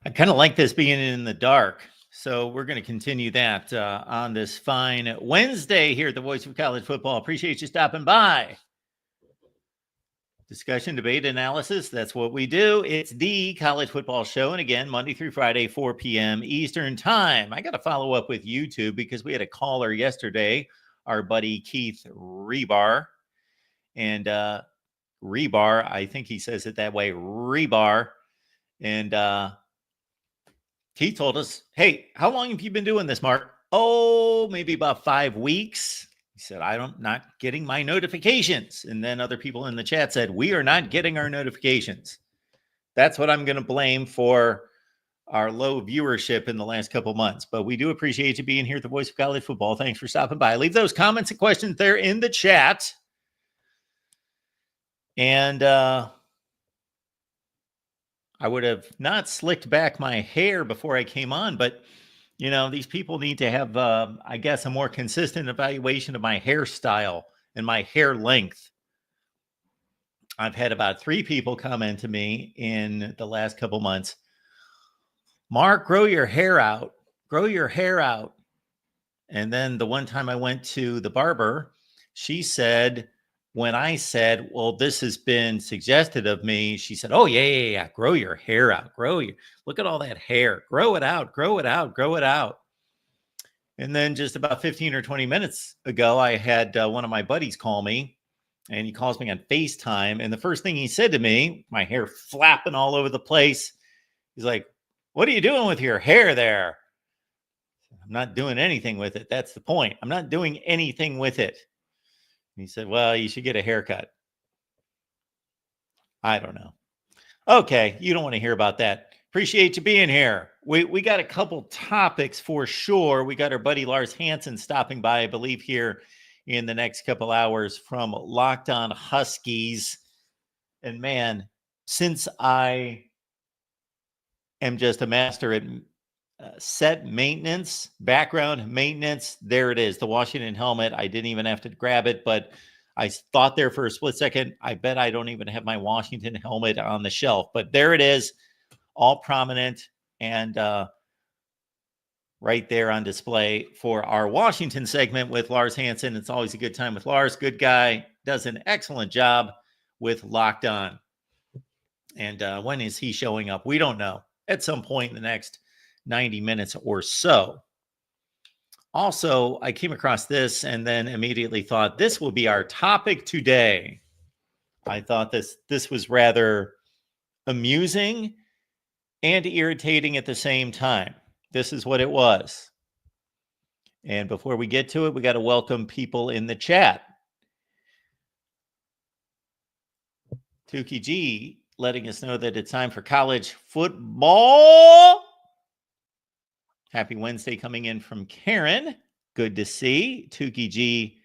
I kind of like this being in the dark. So we're going to continue that on this fine Wednesday here at the Voice of College Football. Appreciate you stopping by. Discussion, debate, analysis. That's what we do. It's the College Football Show. And again, Monday through Friday, 4 p.m. Eastern Time. I got to follow up with YouTube because we had a caller yesterday, our buddy Keith Rebar. And Rebar, I think he says it that way, Rebar. And he told us, hey, how long have you been doing this, Mark? Oh, maybe about 5 weeks. He said, I'm not getting my notifications. And then other people in the chat said, we are not getting our notifications. That's what I'm going to blame for our low viewership in the last couple months. But we do appreciate you being here at the Voice of College Football. Thanks for stopping by. Leave those comments and questions there in the chat. And I would have not slicked back my hair before I came on, but you know, these people need to have, I guess, a more consistent evaluation of my hairstyle and my hair length. I've had about 3 people comment to me in the last couple months. Mark, grow your hair out. Grow your hair out. And then the one time I went to the barber, she said, when I said, well, this has been suggested of me, she said, oh, yeah. Grow your hair out. Look at all that hair. Grow it out. Grow it out. Grow it out. And then just about 15 or 20 minutes ago, I had one of my buddies call me, and he calls me on FaceTime. And the first thing he said to me, my hair flapping all over the place, he's like, what are you doing with your hair there? I'm not doing anything with it. That's the point. I'm not doing anything with it. And he said, well, you should get a haircut. I don't know. Okay, you don't want to hear about that. Appreciate you being here. We got a couple topics for sure. We got our buddy Lars Hansen stopping by, I believe, here in the next couple hours from Locked On Huskies. And man, since I am just a master at set maintenance, background maintenance, there it is, the Washington helmet. I didn't even have to grab it, but I thought there for a split second, I bet I don't even have my Washington helmet on the shelf, but there it is, all prominent and right there on display for our Washington segment with Lars Hansen. It's always a good time with Lars. Good guy, does an excellent job with Locked On. And when is he showing up? We don't know. At some point in the next 90 minutes or so. Also, I came across this and then immediately thought this will be our topic today. I thought this was rather amusing and irritating at the same time. This is what it was. And before we get to it, we got to welcome people in the chat. Tukey G letting us know that it's time for college football. Happy Wednesday coming in from Karen. Good to see. Tukey G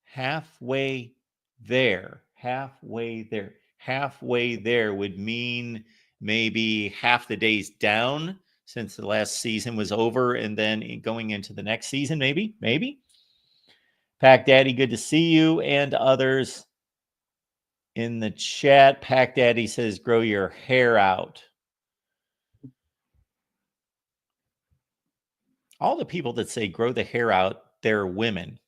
halfway there. Halfway there. Halfway there would mean maybe half the days down since the last season was over and then going into the next season, maybe. Pack Daddy, good to see you and others in the chat. Pack Daddy says, grow your hair out. All the people that say grow the hair out, they're women.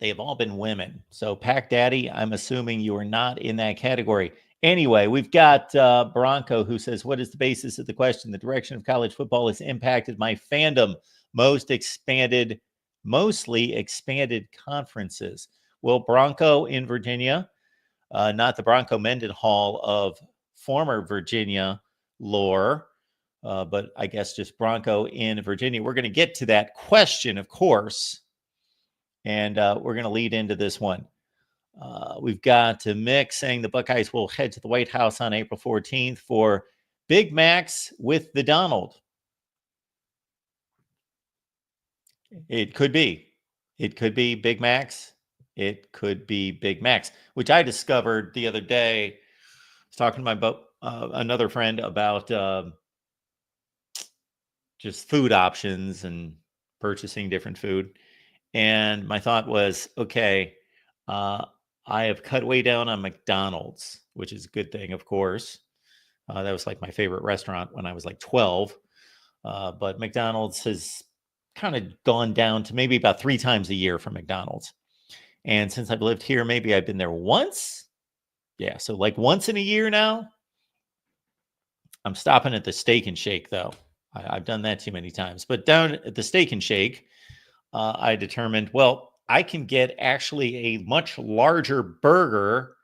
They have all been women. So Pack Daddy, I'm assuming you are not in that category. Anyway, we've got Bronco who says, what is the basis of the question? The direction of college football has impacted my fandom. Mostly expanded conferences. Well, Bronco in Virginia, not the Bronco Mendenhall of former Virginia lore, but I guess just Bronco in Virginia. We're going to get to that question, of course, and we're going to lead into this one. We've got Mick saying the Buckeyes will head to the White House on April 14th for Big Macs with the Donald. It could be. It could be Big Macs. It could be Big Macs, which I discovered the other day. I was talking to my another friend about just food options and purchasing different food. And my thought was, okay, I have cut way down on McDonald's, which is a good thing, of course. That was like my favorite restaurant when I was like 12. But McDonald's has kind of gone down to maybe about 3 times a year from McDonald's. And since I've lived here, maybe I've been there once. Yeah, so like once in a year now. I'm stopping at the Steak and Shake, though. I've done that too many times. But down at the Steak and Shake, I determined, well, I can get actually a much larger burger,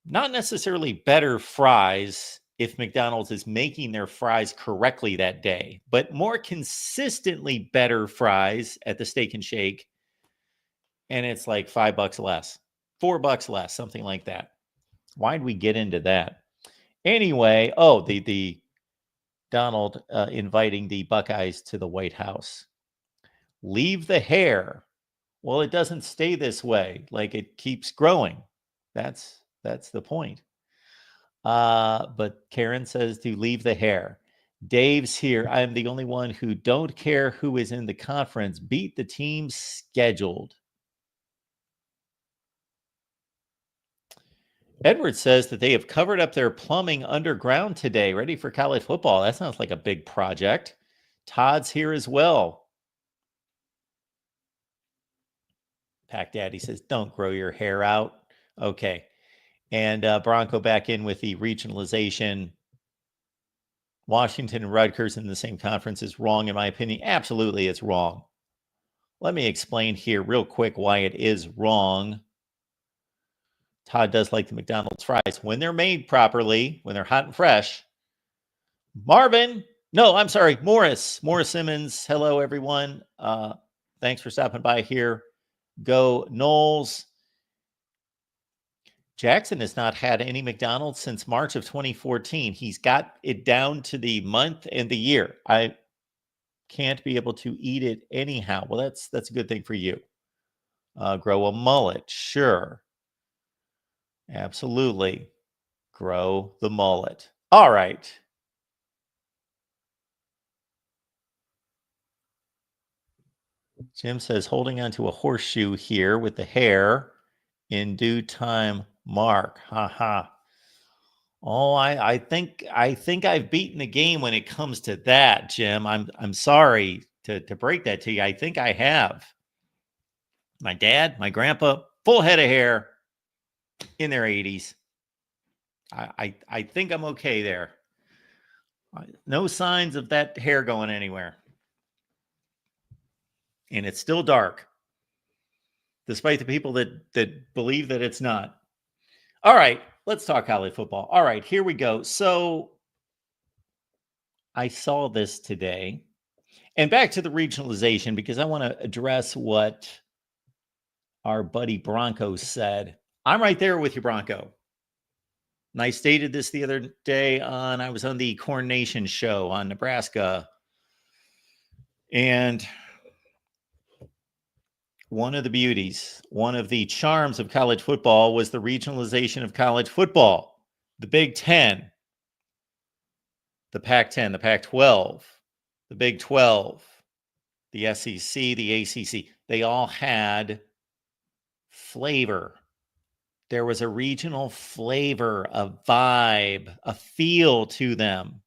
not necessarily better fries if McDonald's is making their fries correctly that day, but more consistently better fries at the Steak and Shake. And it's like $5 less, $4 less, something like that. Why'd we get into that? Anyway, the Donald inviting the Buckeyes to the White House. Leave the hair. Well, it doesn't stay this way. Like it keeps growing. That's the point. But Karen says to leave the hair. Dave's here. I am the only one who don't care who is in the conference. Beat the team scheduled. Edward says that they have covered up their plumbing underground today, ready for college football. That sounds like a big project. Todd's here as well. Pack Daddy says, don't grow your hair out. Okay. And Bronco back in with the regionalization. Washington and Rutgers in the same conference is wrong, in my opinion. Absolutely, it's wrong. Let me explain here real quick why it is wrong. Todd does like the McDonald's fries when they're made properly, when they're hot and fresh. Marvin, no, I'm sorry, Morris Simmons. Hello, everyone. Thanks for stopping by here. Go Knowles. Jackson has not had any McDonald's since March of 2014. He's got it down to the month and the year. I can't be able to eat it anyhow. Well, that's a good thing for you. Grow a mullet, sure. Absolutely. Grow the mullet. All right. Jim says holding onto a horseshoe here with the hair in due time. Mark, haha. Oh, I think I've beaten the game when it comes to that, Jim. I'm sorry to break that to you. I think I have. My dad, my grandpa, full head of hair in their 80s. I think I'm okay there. No signs of that hair going anywhere. And it's still dark, despite the people that believe that it's not. All right, let's talk college football. All right, here we go. So I saw this today. And back to the regionalization, because I want to address what our buddy Bronco said. I'm right there with you, Bronco. And I stated this the other day I was on the Corn Nation show on Nebraska. And one of the beauties, one of the charms of college football was the regionalization of college football. The Big Ten, the Pac-10, the Pac-12, the Big 12, the SEC, the ACC. They all had flavor. There was a regional flavor, a vibe, a feel to them.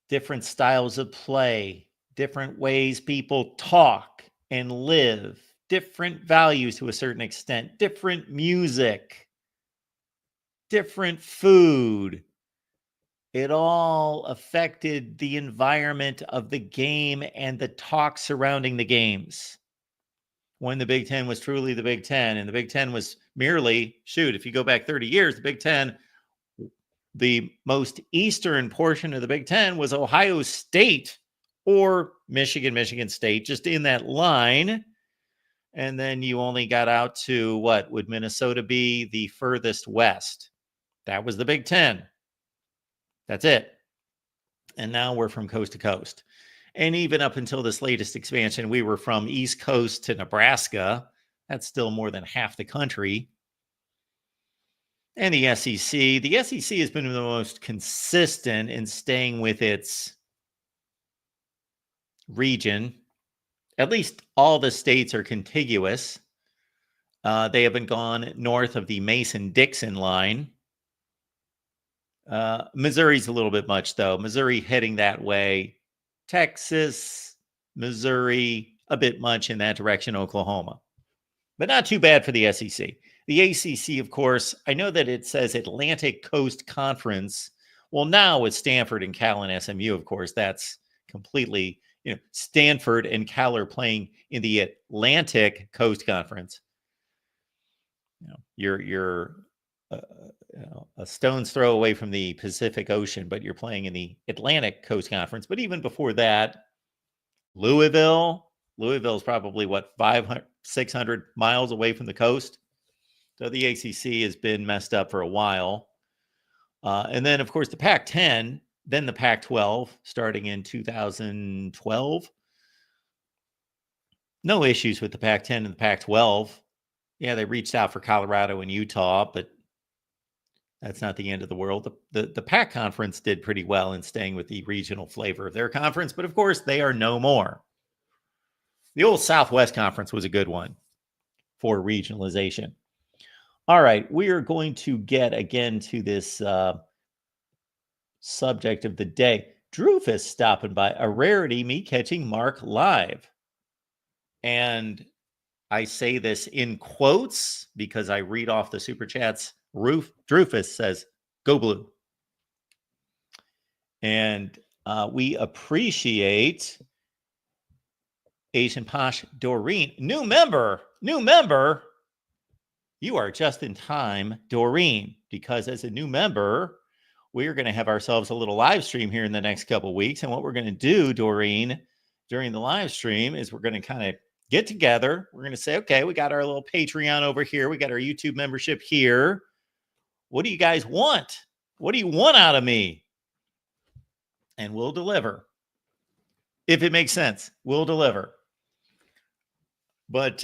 Different styles of play, different ways people talk and live, different values to a certain extent, different music, different food. It all affected the environment of the game and the talk surrounding the games. When the Big Ten was truly the Big Ten, and the Big Ten was merely, if you go back 30 years, the Big Ten, the most eastern portion of the Big Ten was Ohio State or Michigan State, just in that line. And then you only got out to what would Minnesota be the furthest west? That was the Big Ten. That's it. And now we're from coast to coast. And even up until this latest expansion, we were from East Coast to Nebraska. That's still more than half the country. And the SEC has been the most consistent in staying with its region. At least all the states are contiguous. They haven't gone north of the Mason-Dixon line. Missouri's a little bit much, though. Missouri heading that way. Texas, Missouri, a bit much in that direction. Oklahoma, but not too bad for the SEC. The ACC, of course, I know that it says Atlantic Coast Conference. Well, now with Stanford and Cal and SMU, of course, that's completely, Stanford and Cal are playing in the Atlantic Coast Conference. You're a stone's throw away from the Pacific Ocean, but you're playing in the Atlantic Coast Conference. But even before that, Louisville's probably 500-600 miles away from the coast. So the ACC has been messed up for a while. And then, of course, the Pac-10, then the Pac-12 starting in 2012. No issues with the Pac-10 and the Pac-12. Yeah, they reached out for Colorado and Utah, but that's not the end of the world. The Pac conference did pretty well in staying with the regional flavor of their conference, but of course, they are no more. The old Southwest Conference was a good one for regionalization. All right, we are going to get again to this subject of the day. Drufus stopping by, a rarity, me catching Mark live. And I say this in quotes because I read off the super chats. Drufus says, "Go Blue." And we appreciate Asian Posh Doreen. New member. You are just in time, Doreen, because as a new member, we're going to have ourselves a little live stream here in the next couple of weeks. And what we're going to do, Doreen, during the live stream is we're going to kind of get together. We're going to say, okay, we got our little Patreon over here. We got our YouTube membership here. What do you guys want? What do you want out of me? And we'll deliver. If it makes sense, we'll deliver. But,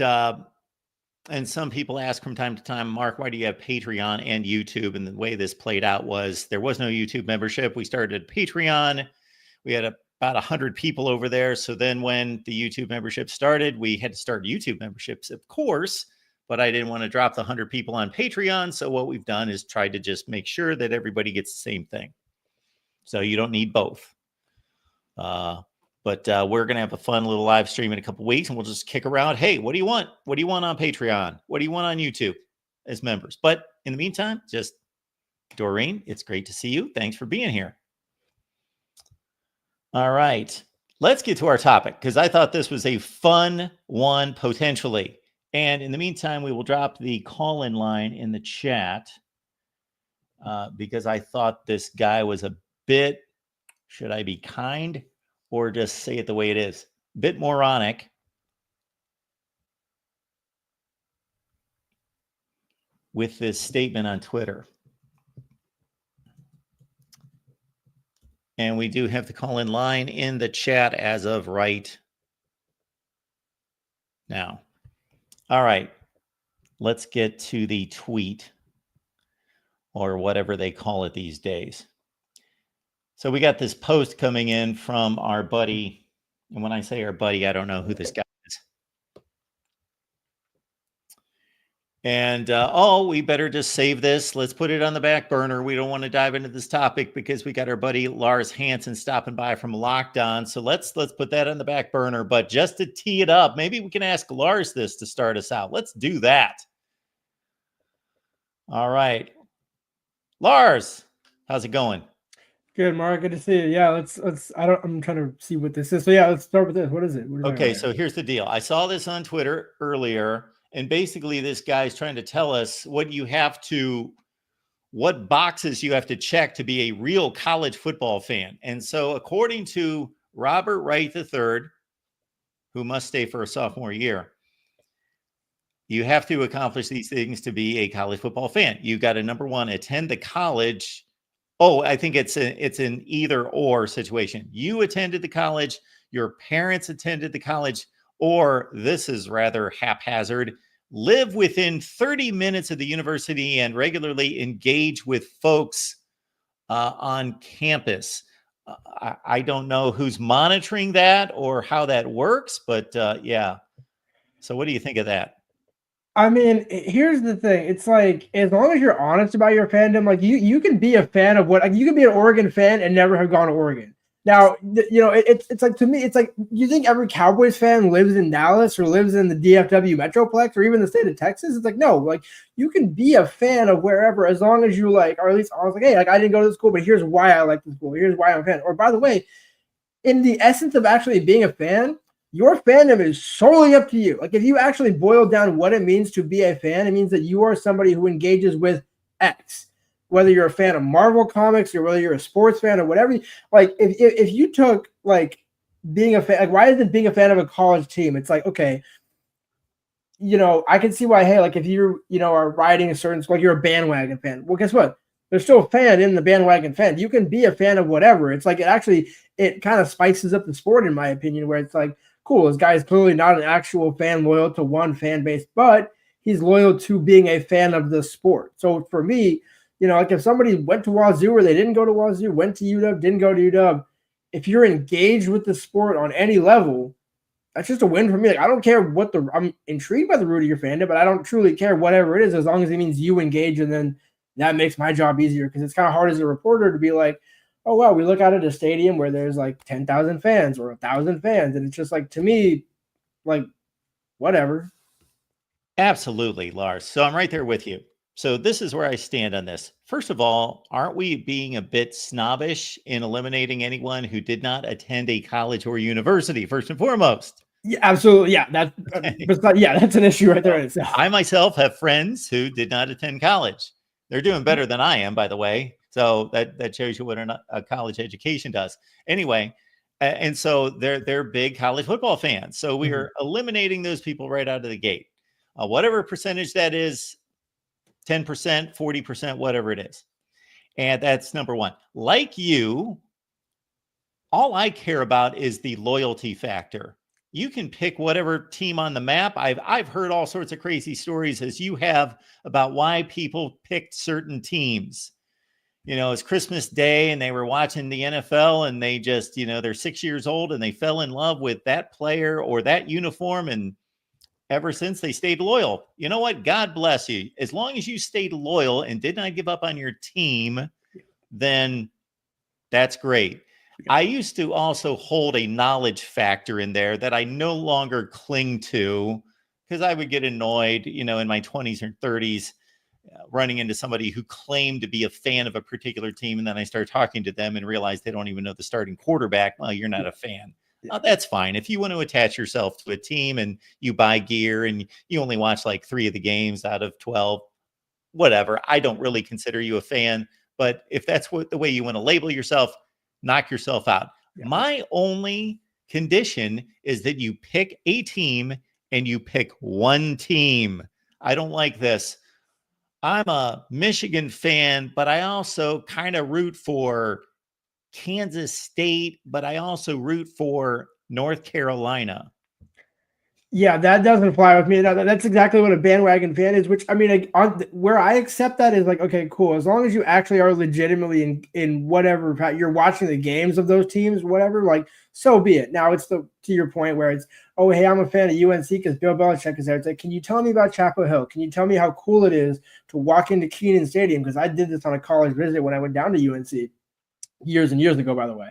and some people ask from time to time, Mark, why do you have Patreon and YouTube? And the way this played out was there was no YouTube membership. We started Patreon. We had about 100 people over there. So then when the YouTube membership started, we had to start YouTube memberships, of course, but I didn't want to drop the 100 people on Patreon. So what we've done is tried to just make sure that everybody gets the same thing. So you don't need both. But we're going to have a fun little live stream in a couple weeks, and we'll just kick around. Hey, what do you want? What do you want on Patreon? What do you want on YouTube as members? But in the meantime, just Doreen, it's great to see you. Thanks for being here. All right, let's get to our topic because I thought this was a fun one potentially. And in the meantime, we will drop the call-in line in the chat because I thought this guy was a bit, should I be kind or just say it the way it is? A bit moronic. With this statement on Twitter. And we do have the call-in line in the chat as of right now. All right, let's get to the tweet or whatever they call it these days. So we got this post coming in from our buddy. And when I say our buddy, I don't know who this guy is. And, we better just save this. Let's put it on the back burner. We don't want to dive into this topic because we got our buddy Lars Hansen stopping by from Lockdown. So let's put that on the back burner. But just to tee it up, maybe we can ask Lars this to start us out. Let's do that. All right. Lars, how's it going? Good, Mark. Good to see you. Yeah, I'm trying to see what this is. So yeah, let's start with this. What is it? Okay, so here's the deal. I saw this on Twitter earlier, and basically this guy's trying to tell us what boxes you have to check to be a real college football fan. And so according to Robert Wright III, who must stay for a sophomore year, you have to accomplish these things to be a college football fan. You got to, number one, attend the college. Oh, I think it's an either or situation. You attended the college, your parents attended the college, or this is rather haphazard, live within 30 minutes of the university and regularly engage with folks on campus. I don't know who's monitoring that or how that works, but yeah. So what do you think of that? I mean, here's the thing. It's like as long as you're honest about your fandom, like you can be a fan of what like you can be an Oregon fan and never have gone to Oregon. Now, it's like to me, it's like you think every Cowboys fan lives in Dallas or lives in the DFW Metroplex or even the state of Texas. It's like no, like you can be a fan of wherever as long as you like, or at least I was like, hey, like I didn't go to the school, but here's why I like the school. Here's why I'm a fan. Or by the way, in the essence of actually being a fan, your fandom is solely up to you. Like if you actually boil down what it means to be a fan, it means that you are somebody who engages with X. Whether you're a fan of Marvel comics or whether you're a sports fan or whatever, like if you took like being a fan, like why is it being a fan of a college team? It's like okay, I can see why. Hey, like if you are riding a certain, like you're a bandwagon fan. Well, guess what? There's still a fan in the bandwagon fan. You can be a fan of whatever. It's like it kind of spices up the sport, in my opinion, where it's like, cool, this guy is clearly not an actual fan loyal to one fan base, but he's loyal to being a fan of the sport. So for me, like if somebody went to Wazoo or they didn't go to Wazoo, went to UW, didn't go to UW, if you're engaged with the sport on any level, that's just a win for me. Like I don't care I'm intrigued by the root of your fandom, but I don't truly care whatever it is as long as it means you engage, and then that makes my job easier because it's kind of hard as a reporter to be like, oh wow, we look out at a stadium where there's like 10,000 fans or 1,000 fans, and it's just like to me, like whatever. Absolutely, Lars. So I'm right there with you. So this is where I stand on this. First of all, aren't we being a bit snobbish in eliminating anyone who did not attend a college or university, first and foremost? Yeah, absolutely. Yeah, that's an issue right there in itself. I myself have friends who did not attend college. They're doing better than I am, by the way. So that shows you what a college education does. Anyway, and so they're big college football fans. So we are eliminating those people right out of the gate. Whatever percentage that is, 10%, 40%, whatever it is. And that's number one. Like you, all I care about is the loyalty factor. You can pick whatever team on the map. I've heard all sorts of crazy stories as you have about why people picked certain teams. It's Christmas Day and they were watching the NFL and they just, they're 6 years old and they fell in love with that player or that uniform. And ever since they stayed loyal. You know what? God bless you. As long as you stayed loyal and did not give up on your team, then that's great. I used to also hold a knowledge factor in there that I no longer cling to because I would get annoyed, in my 20s or 30s, running into somebody who claimed to be a fan of a particular team. And then I start talking to them and realize they don't even know the starting quarterback. Well, you're not a fan. That's fine. If you want to attach yourself to a team and you buy gear and you only watch like 3 of the games out of 12, whatever. I don't really consider you a fan. But if that's the way you want to label yourself, knock yourself out. Yeah. My only condition is that you pick a team and you pick one team. I don't like this. I'm a Michigan fan, but I also kind of root for Kansas State, but I also root for North Carolina. Yeah, that doesn't fly with me. That's exactly what a bandwagon fan is, which I mean, like, where I accept that is like, okay, cool. As long as you actually are legitimately in whatever you're watching the games of those teams, whatever, like, so be it. Now it's to your point where it's, oh, hey, I'm a fan of UNC because Bill Belichick is there. It's like, can you tell me about Chapel Hill? Can you tell me how cool it is to walk into Kenan Stadium? Because I did this on a college visit when I went down to UNC years and years ago, by the way,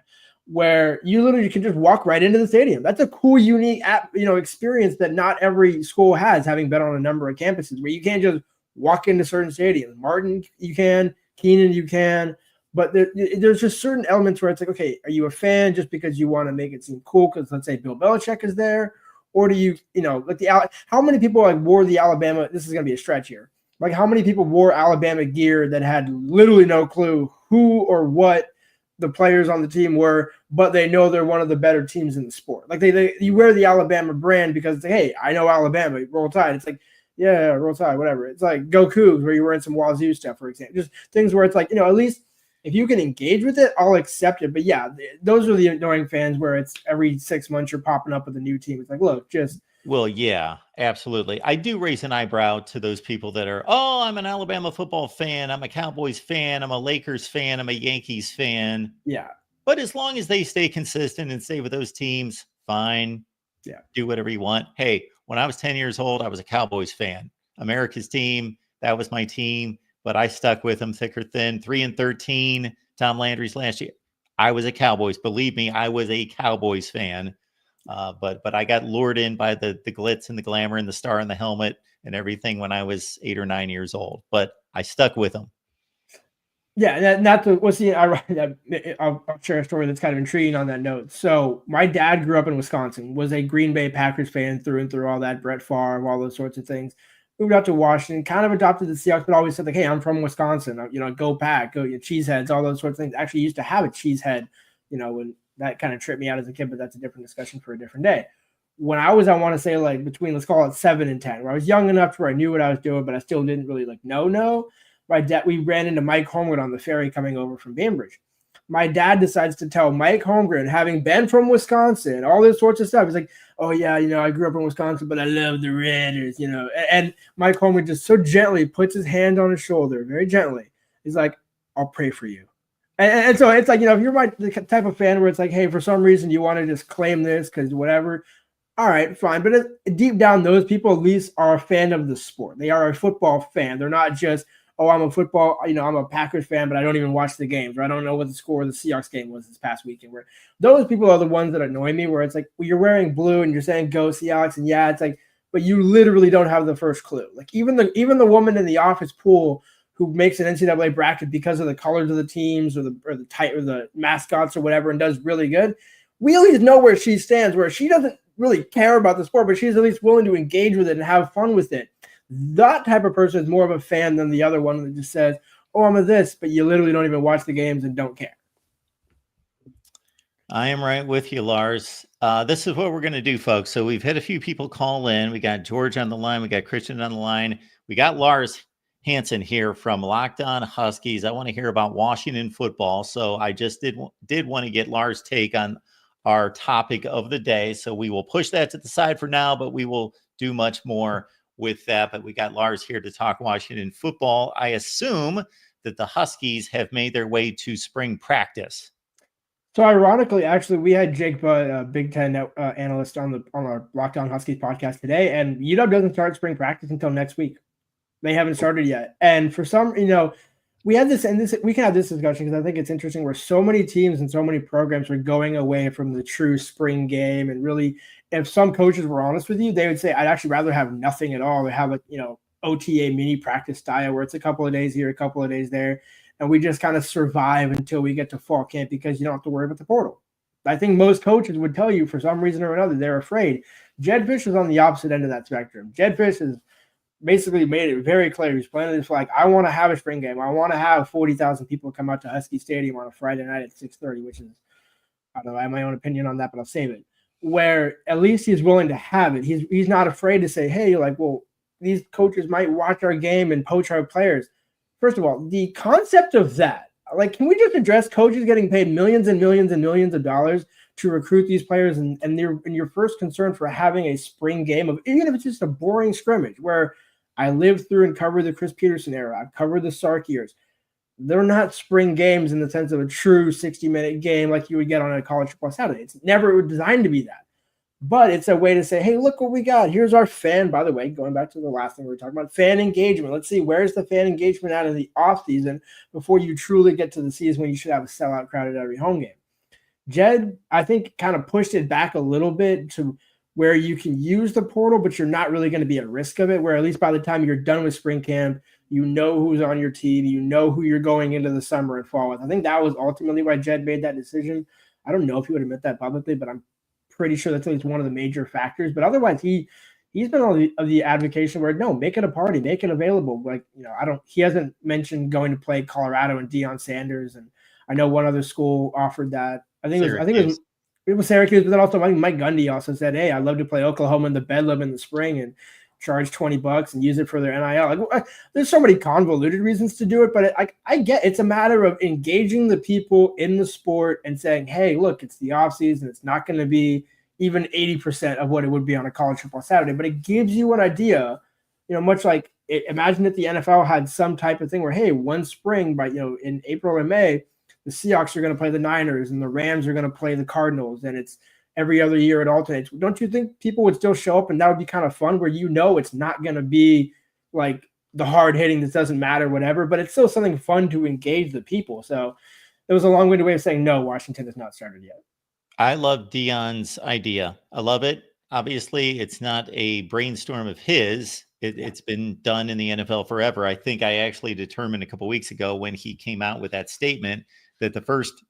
where you literally can just walk right into the stadium. That's a cool, unique experience that not every school has, having been on a number of campuses where you can't just walk into certain stadiums. Martin, you can, Kenan, you can, but there's just certain elements where it's like, okay, are you a fan just because you want to make it seem cool? Because let's say Bill Belichick is there, or do you, like how many people like wore the Alabama? This is going to be a stretch here. Like how many people wore Alabama gear that had literally no clue who or what the players on the team were, but they know they're one of the better teams in the sport. Like you wear the Alabama brand because it's like, hey, I know Alabama, Roll Tide. It's like, yeah, Roll Tide, whatever. It's like Go Cougs, where you're wearing some Wazoo stuff, for example. Just things where it's like, at least if you can engage with it, I'll accept it. But yeah, those are the annoying fans where it's every 6 months you're popping up with a new team. It's like, look, just. Well, yeah, absolutely. I do raise an eyebrow to those people that are, oh, I'm an Alabama football fan. I'm a Cowboys fan. I'm a Lakers fan. I'm a Yankees fan. Yeah. But as long as they stay consistent and stay with those teams, fine. Yeah. Do whatever you want. Hey, when I was 10 years old, I was a Cowboys fan. America's team. That was my team, but I stuck with them thick or thin. 3-13, Tom Landry's last year. I was a Cowboys. Believe me, I was a Cowboys fan. But I got lured in by the glitz and the glamour and the star and the helmet and everything when I was 8 or 9 years old. But I stuck with them. Yeah, I'll share a story that's kind of intriguing on that note. So my dad grew up in Wisconsin, was a Green Bay Packers fan through and through, all that, Brett Favre, all those sorts of things. Moved out to Washington, kind of adopted the Seahawks, but always said like, "Hey, I'm from Wisconsin. Go Pack, go Cheeseheads, all those sorts of things." Actually, used to have a cheesehead, when that kind of tripped me out as a kid, but that's a different discussion for a different day. When I was, I want to say like between, let's call it 7 and 10, where I was young enough to where I knew what I was doing, but I still didn't really know. My dad, we ran into Mike Holmgren on the ferry coming over from Bainbridge. My dad decides to tell Mike Holmgren, having been from Wisconsin, all this sorts of stuff. He's like, "Oh yeah, I grew up in Wisconsin, but I love the Raiders, And Mike Holmgren just so gently puts his hand on his shoulder, very gently. He's like, "I'll pray for you." And so it's like, if you're the type of fan where it's like, hey, for some reason you want to just claim this because whatever, all right, fine. But deep down, those people at least are a fan of the sport. They are a football fan. They're not just, "Oh, I'm a Packers fan, but I don't even watch the games," or "I don't know what the score of the Seahawks game was this past weekend." Where those people are the ones that annoy me, where it's like, well, you're wearing blue and you're saying "Go Seahawks," and yeah, it's like, but you literally don't have the first clue. Like even the woman in the office pool who makes an NCAA bracket because of the colors of the teams or the mascots or whatever and does really good, we at least know where she stands, where she doesn't really care about the sport, but she's at least willing to engage with it and have fun with it. That type of person is more of a fan than the other one that just says, "Oh, I'm a this," but you literally don't even watch the games and don't care. I am right with you, Lars. This is what we're going to do, folks. So we've had a few people call in. We got George on the line. We got Christian on the line. We got Lars Hansen here from Locked On Huskies. I want to hear about Washington football. So I just did want to get Lars' take on our topic of the day. So we will push that to the side for now, but we will do much more with that. But we got Lars here to talk Washington football. I assume that the Huskies have made their way to spring practice. So ironically, actually, we had Jake Butt, Big Ten analyst, on our Locked On Huskies podcast today, and UW doesn't start spring practice until next week. They haven't started yet, and for some, we had this, and this we can have this discussion because I think it's interesting where so many teams and so many programs are going away from the true spring game, and really, if some coaches were honest with you, they would say, "I'd actually rather have nothing at all. They have OTA mini practice style where it's a couple of days here, a couple of days there, and we just kind of survive until we get to fall camp because you don't have to worry about the portal." I think most coaches would tell you for some reason or another they're afraid. Jed Fish is on the opposite end of that spectrum. Jed Fish has basically made it very clear. He's planning this like, "I want to have a spring game. I want to have 40,000 people come out to Husky Stadium on a Friday night at 6:30, which is, I don't know, I have my own opinion on that, but I'll save it. Where at least he's willing to have it. He's not afraid to say, "Hey, well, these coaches might watch our game and poach our players." First of all, the concept of that, can we just address coaches getting paid millions and millions and millions of dollars to recruit these players, and your first concern for having a spring game of, even if it's just a boring scrimmage, where I lived through and covered the Chris Peterson era, I've covered the Sark years. They're not spring games in the sense of a true 60-minute game like you would get on a college football Saturday. It's never designed to be that. But it's a way to say, "Hey, look what we got. Here's our fan." By the way, going back to the last thing we were talking about, fan engagement. Let's see, where's the fan engagement out of the offseason before you truly get to the season when you should have a sellout crowd at every home game. Jed, I think, kind of pushed it back a little bit to where you can use the portal, but you're not really going to be at risk of it, where at least by the time you're done with spring camp, you know who's on your team, you know who you're going into the summer and fall with. I think that was ultimately why Jed made that decision. I don't know if he would admit that publicly, but I'm pretty sure that's at least one of the major factors. But otherwise, he's been on the advocation where, no, make it a party, make it available. He hasn't mentioned going to play Colorado and Deion Sanders, and I know one other school offered that. I think it was Syracuse, but then also I think Mike Gundy also said, "Hey, I'd love to play Oklahoma in the Bedlam in the spring and charge $20 and use it for their NIL." There's so many convoluted reasons to do it, but I get it's a matter of engaging the people in the sport and saying, "Hey, look, it's the offseason. It's not going to be even 80% of what it would be on a college football Saturday," but it gives you an idea, much like imagine if the NFL had some type of thing where, hey, one spring in April or May, the Seahawks are going to play the Niners and the Rams are going to play the Cardinals, and it's every other year it alternates. Don't you think people would still show up, and that would be kind of fun where it's not going to be like the hard hitting that doesn't matter, whatever, but it's still something fun to engage the people. So it was a long-winded way of saying no, Washington has not started yet. I love Dion's idea. I love it. Obviously, it's not a brainstorm of his. It's been done in the NFL forever. I think I actually determined a couple weeks ago when he came out with that statement that the first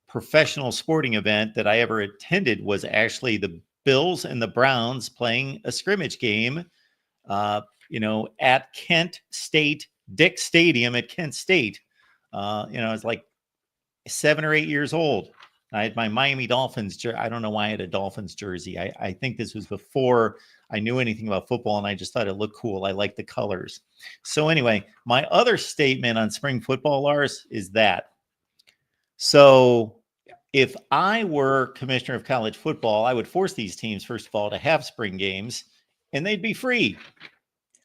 professional sporting event that I ever attended was actually the Bills and the Browns playing a scrimmage game, at Kent State, Dick Stadium at Kent State. It's like 7 or 8 years old. I had my Miami Dolphins jersey. I don't know why I had a Dolphins jersey. I think this was before I knew anything about football, and I just thought it looked cool. I like the colors. So anyway, my other statement on spring football, Lars, is that. So if I were commissioner of college football, I would force these teams, first of all, to have spring games, and they'd be free.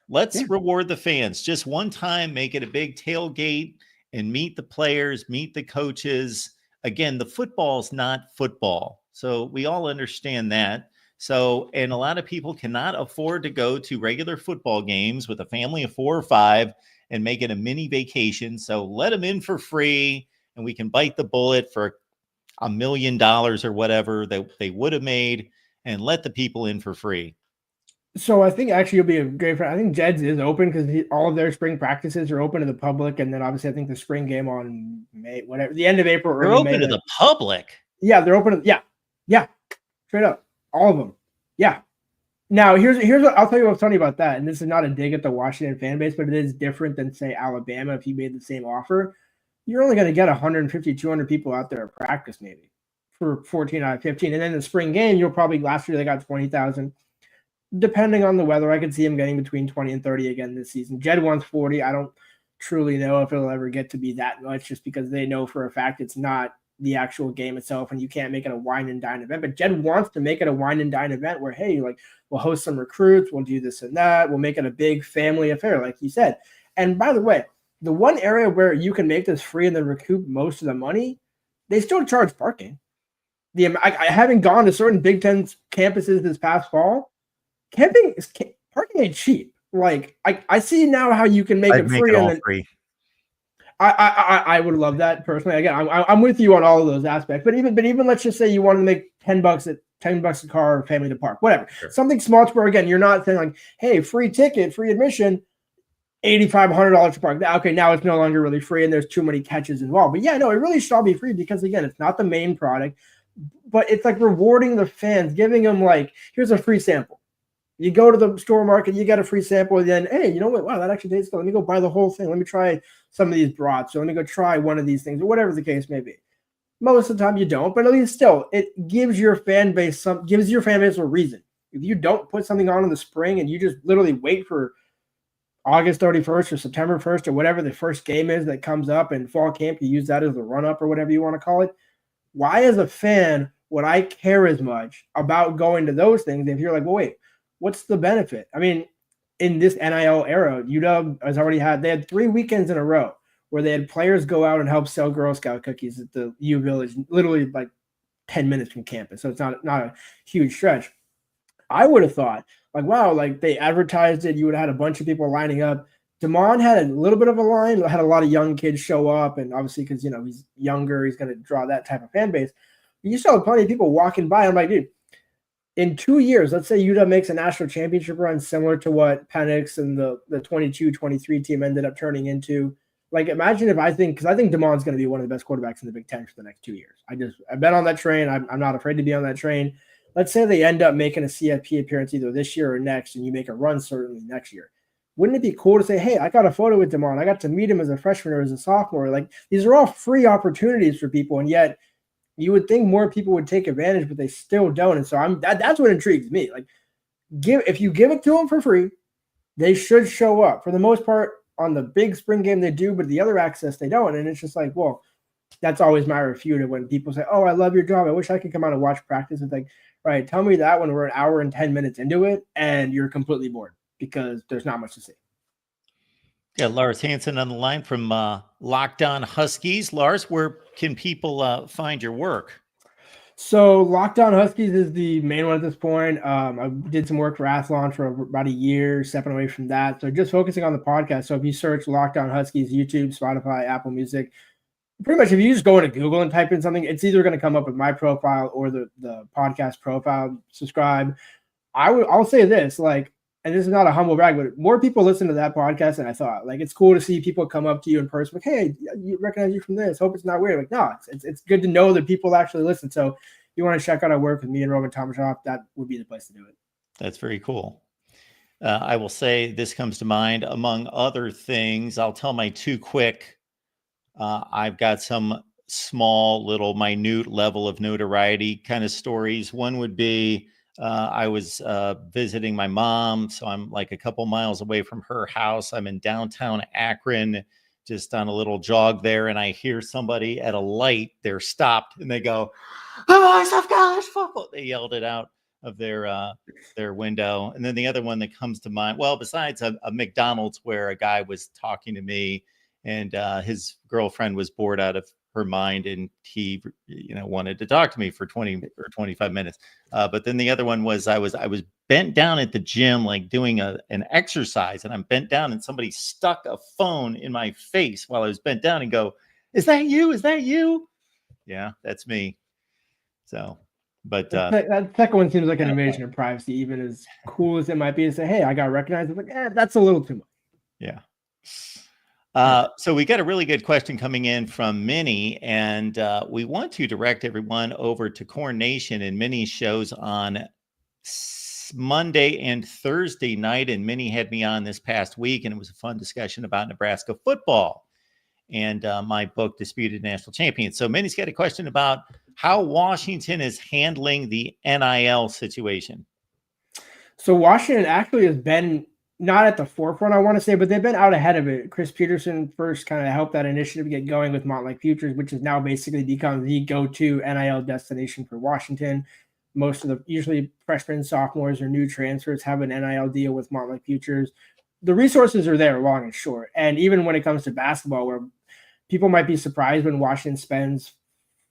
Let's reward the fans. Just one time, make it a big tailgate and meet the players, meet the coaches. Again, the football's not football. So we all understand that. So, and a lot of people cannot afford to go to regular football games with a family of 4 or 5 and make it a mini vacation. So let them in for free, and we can bite the bullet for $1 million or whatever that they would have made and let the people in for free. So I think actually you'll be a great friend. I think Jed's is open because all of their spring practices are open to the public, and then obviously I think the spring game on May, whatever, the end of April, they're early open May, to the public. Yeah, they're open. Yeah, straight up, all of them. Yeah. Now here's what I'll tell you what's funny about that, and this is not a dig at the Washington fan base, but it is different than say Alabama. If you made the same offer, you're only going to get 150, 200 people out there at practice maybe for 14 out of 15, and then the spring game you'll probably last year they got 20,000. Depending on the weather, I could see him getting between 20 and 30 again this season. Jed wants 40. I don't truly know if it'll ever get to be that much just because they know for a fact it's not the actual game itself and you can't make it a wine and dine event. But Jed wants to make it a wine and dine event where, hey, like we'll host some recruits, we'll do this and that, we'll make it a big family affair, like you said. And by the way, the one area where you can make this free and then recoup most of the money, they still charge parking. I haven't gone to certain Big Ten campuses this past fall. Parking ain't cheap. Like I see now how you can make it free. And then, free. I would love that personally. Again, I'm with you on all of those aspects. But even let's just say you wanted to make $10 a car, family to park, whatever. Sure. Something small to where again you're not saying like, hey, free ticket, free admission, $8,500 to park. Okay, now it's no longer really free, and there's too many catches involved. But yeah, no, it really should all be free because again, it's not the main product, but it's like rewarding the fans, giving them like, here's a free sample. You go to the store market, you get a free sample, and then, hey, you know what? Wow, that actually tastes good. Let me go buy the whole thing. Let me try some of these brats. So let me go try one of these things, or whatever the case may be. Most of the time you don't, but at least still, it gives your fan base a reason. If you don't put something on in the spring and you just literally wait for August 31st or September 1st or whatever the first game is that comes up in fall camp, you use that as the run-up or whatever you want to call it. Why, as a fan, would I care as much about going to those things if you're like, well, wait, what's the benefit? I mean, in this NIL era, UW they had 3 weekends in a row where they had players go out and help sell Girl Scout cookies at the U Village, literally like 10 minutes from campus. So it's not a huge stretch. I would have thought, like, wow, like they advertised it. You would have had a bunch of people lining up. DeMond had a little bit of a line, had a lot of young kids show up. And obviously, because, he's younger, he's going to draw that type of fan base. You saw plenty of people walking by. I'm like, dude, in 2 years, let's say UW makes a national championship run similar to what Penix and the 22-23 team ended up turning into. Like, imagine if I think DeMond's going to be one of the best quarterbacks in the Big Ten for the next 2 years. I've been on that train. I'm not afraid to be on that train. Let's say they end up making a CFP appearance either this year or next, and you make a run certainly next year. Wouldn't it be cool to say, hey, I got a photo with DeMond. I got to meet him as a freshman or as a sophomore. Like, these are all free opportunities for people, and yet you would think more people would take advantage, but they still don't. And so that's what intrigues me. Like, if you give it to them for free, they should show up. For the most part, on the big spring game they do, but the other access they don't. And it's just like, well, that's always my refute when people say, oh, I love your job. I wish I could come out and watch practice. It's like, right, tell me that when we're an hour and 10 minutes into it and you're completely bored because there's not much to see. Yeah, Lars Hansen on the line from Locked On Huskies. Lars, where can people find your work? So Lockdown Huskies is the main one at this point. I did some work for Athlon for about a year, stepping away from that. So just focusing on the podcast. So if you search Lockdown Huskies, YouTube, Spotify, Apple Music, pretty much if you just go into Google and type in something, it's either going to come up with my profile or the podcast profile. Subscribe. I'll say this, like, and this is not a humble brag, but more people listen to that podcast than I thought. Like, it's cool to see people come up to you in person, like, hey, you recognize you from this. Hope it's not weird. Like, no, it's good to know that people actually listen. So if you want to check out our work with me and Roman Tomashoff, that would be the place to do it. That's very cool. I will say this comes to mind, among other things. I'll tell my two quick. I've got some small, little, minute level of notoriety kind of stories. One would be I was visiting my mom, so I'm like a couple miles away from her house. I'm in downtown Akron, just on a little jog there, and I hear somebody at a light. They're stopped, and they go, "Oh, voice of college football!" They yelled it out of their window. And then the other one that comes to mind, well, besides a McDonald's where a guy was talking to me, and his girlfriend was bored out of her mind, and he wanted to talk to me for 20 or 25 minutes. But then the other one was I was bent down at the gym, like doing an exercise, and I'm bent down, and somebody stuck a phone in my face while I was bent down and go, "Is that you? Is that you?" Yeah, that's me. So, but that second one seems like an invasion of privacy, even as cool as it might be to say, hey, I got recognized. I'm like, that's a little too much. Yeah. So we got a really good question coming in from Minnie, and we want to direct everyone over to Corn Nation and Minnie's shows on Monday and Thursday night. And Minnie had me on this past week, and it was a fun discussion about Nebraska football and my book, Disputed National Champions. So Minnie's got a question about how Washington is handling the NIL situation. So Washington actually has been not at the forefront, I want to say, but they've been out ahead of it. Chris Peterson first kind of helped that initiative get going with Montlake Futures, which has now basically become the go-to NIL destination for Washington. Most of the usually freshmen, sophomores, or new transfers have an NIL deal with Montlake Futures. The resources are there, long and short. And even when it comes to basketball, where people might be surprised when Washington spends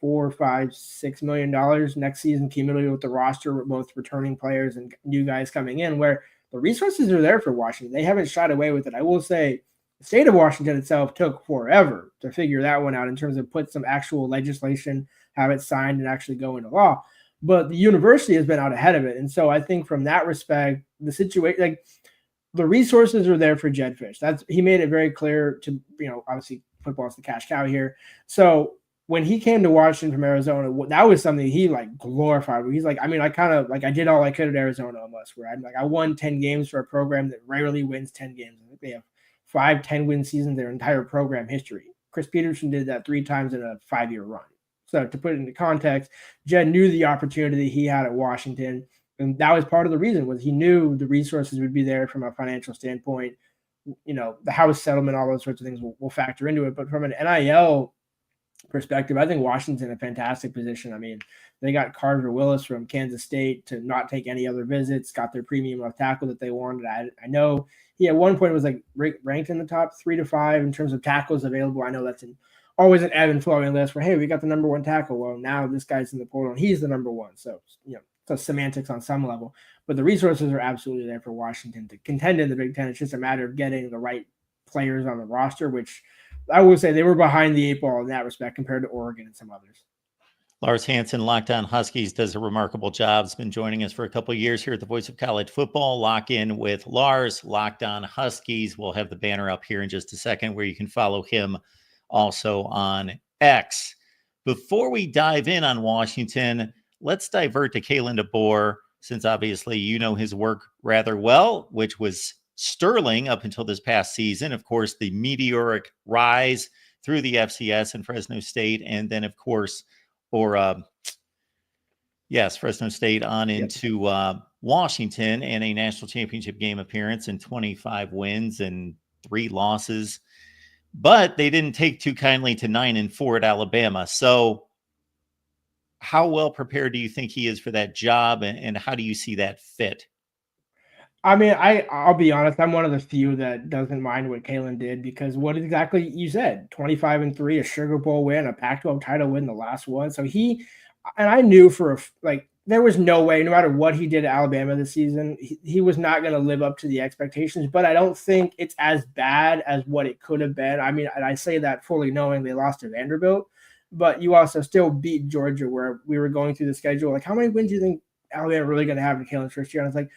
$4, $5, $6 million next season cumulatively with the roster, both returning players and new guys coming in, where the resources are there for Washington. They haven't shied away with it. I will say the state of Washington itself took forever to figure that one out in terms of put some actual legislation, have it signed, and actually go into law. But the university has been out ahead of it. And so I think from that respect, the situation, like the resources are there for Jed Fish. He made it very clear to, obviously football is the cash cow here. So when he came to Washington from Arizona, that was something he like glorified. Where he's like, I did all I could at Arizona almost. Where I won 10 games for a program that rarely wins 10 games. I think they have 5 10-win seasons their entire program history. Chris Peterson did that 3 times in a 5-year run. So to put it into context, Jed knew the opportunity he had at Washington, and that was part of the reason was he knew the resources would be there from a financial standpoint. The house settlement, all those sorts of things will factor into it. But from an NIL perspective, I think Washington's in a fantastic position. I mean, they got Carter Willis from Kansas State to not take any other visits, got their premium left tackle that they wanted. I know he at one point was like ranked in the top 3 to 5 in terms of tackles available. I know that's always an ebb and flowing list where, hey, we got the number 1 tackle. Well, now this guy's in the portal and he's the number 1. So, so semantics on some level, but the resources are absolutely there for Washington to contend in the Big Ten. It's just a matter of getting the right players on the roster, which I will say they were behind the 8 ball in that respect compared to Oregon and some others. Lars Hansen, Locked On Huskies, does a remarkable job. He's been joining us for a couple of years here at the Voice of College Football. Lock in with Lars, Locked On Huskies. We'll have the banner up here in just a second where you can follow him also on X. Before we dive in on Washington, let's divert to Kalen DeBoer, since obviously you know his work rather well, which was sterling up until this past season. Of course, the meteoric rise through the FCS and Fresno State, and then, of course, Fresno State on into Washington and a national championship game appearance and 25 wins and 3 losses. But they didn't take too kindly to 9-4 at Alabama. So how well prepared do you think he is for that job, and how do you see that fit? I mean, I'll be honest. I'm one of the few that doesn't mind what Kalen did because what exactly you said, 25-3, a Sugar Bowl win, a Pac-12 title win, the last one. So and I knew there was no way, no matter what he did at Alabama this season, he was not going to live up to the expectations. But I don't think it's as bad as what it could have been. I mean, and I say that fully knowing they lost to Vanderbilt, but you also still beat Georgia, where we were going through the schedule. Like, how many wins do you think Alabama really going to have in Kalen's first year? And I was like,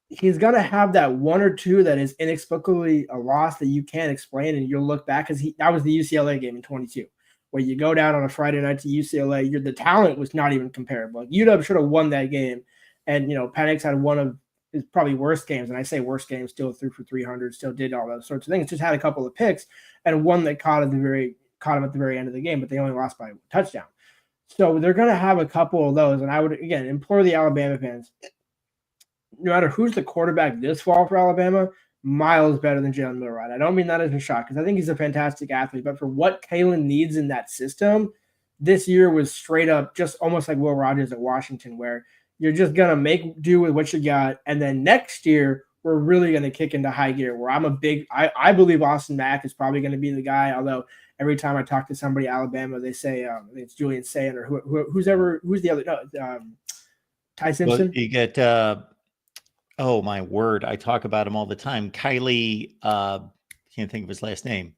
he's going to have that one or two that is inexplicably a loss that you can't explain, and you'll look back, because that was the UCLA game in 22. Where you go down on a Friday night to UCLA, the talent was not even comparable. Like, UW should have won that game. And, Penix had one of his probably worst games. And I say worst game, still threw for 300, still did all those sorts of things. Just had a couple of picks and one that caught him at the very end of the game, but they only lost by a touchdown. So they're going to have a couple of those. And I would, again, implore the Alabama fans, no matter who's the quarterback this fall for Alabama, miles better than Jalen Milroy. I don't mean that as a shot, because I think he's a fantastic athlete, but for what Kalen needs in that system, this year was straight up just almost like Will Rogers at Washington, where you're just going to make do with what you got. And then next year, we're really going to kick into high gear, where I believe Austin Mack is probably going to be the guy. Although every time I talk to somebody at Alabama, they say it's Julian Sayin or who's the other, Ty Simpson. Well, you get, oh my word, I talk about him all the time. Kylie, can't think of his last name.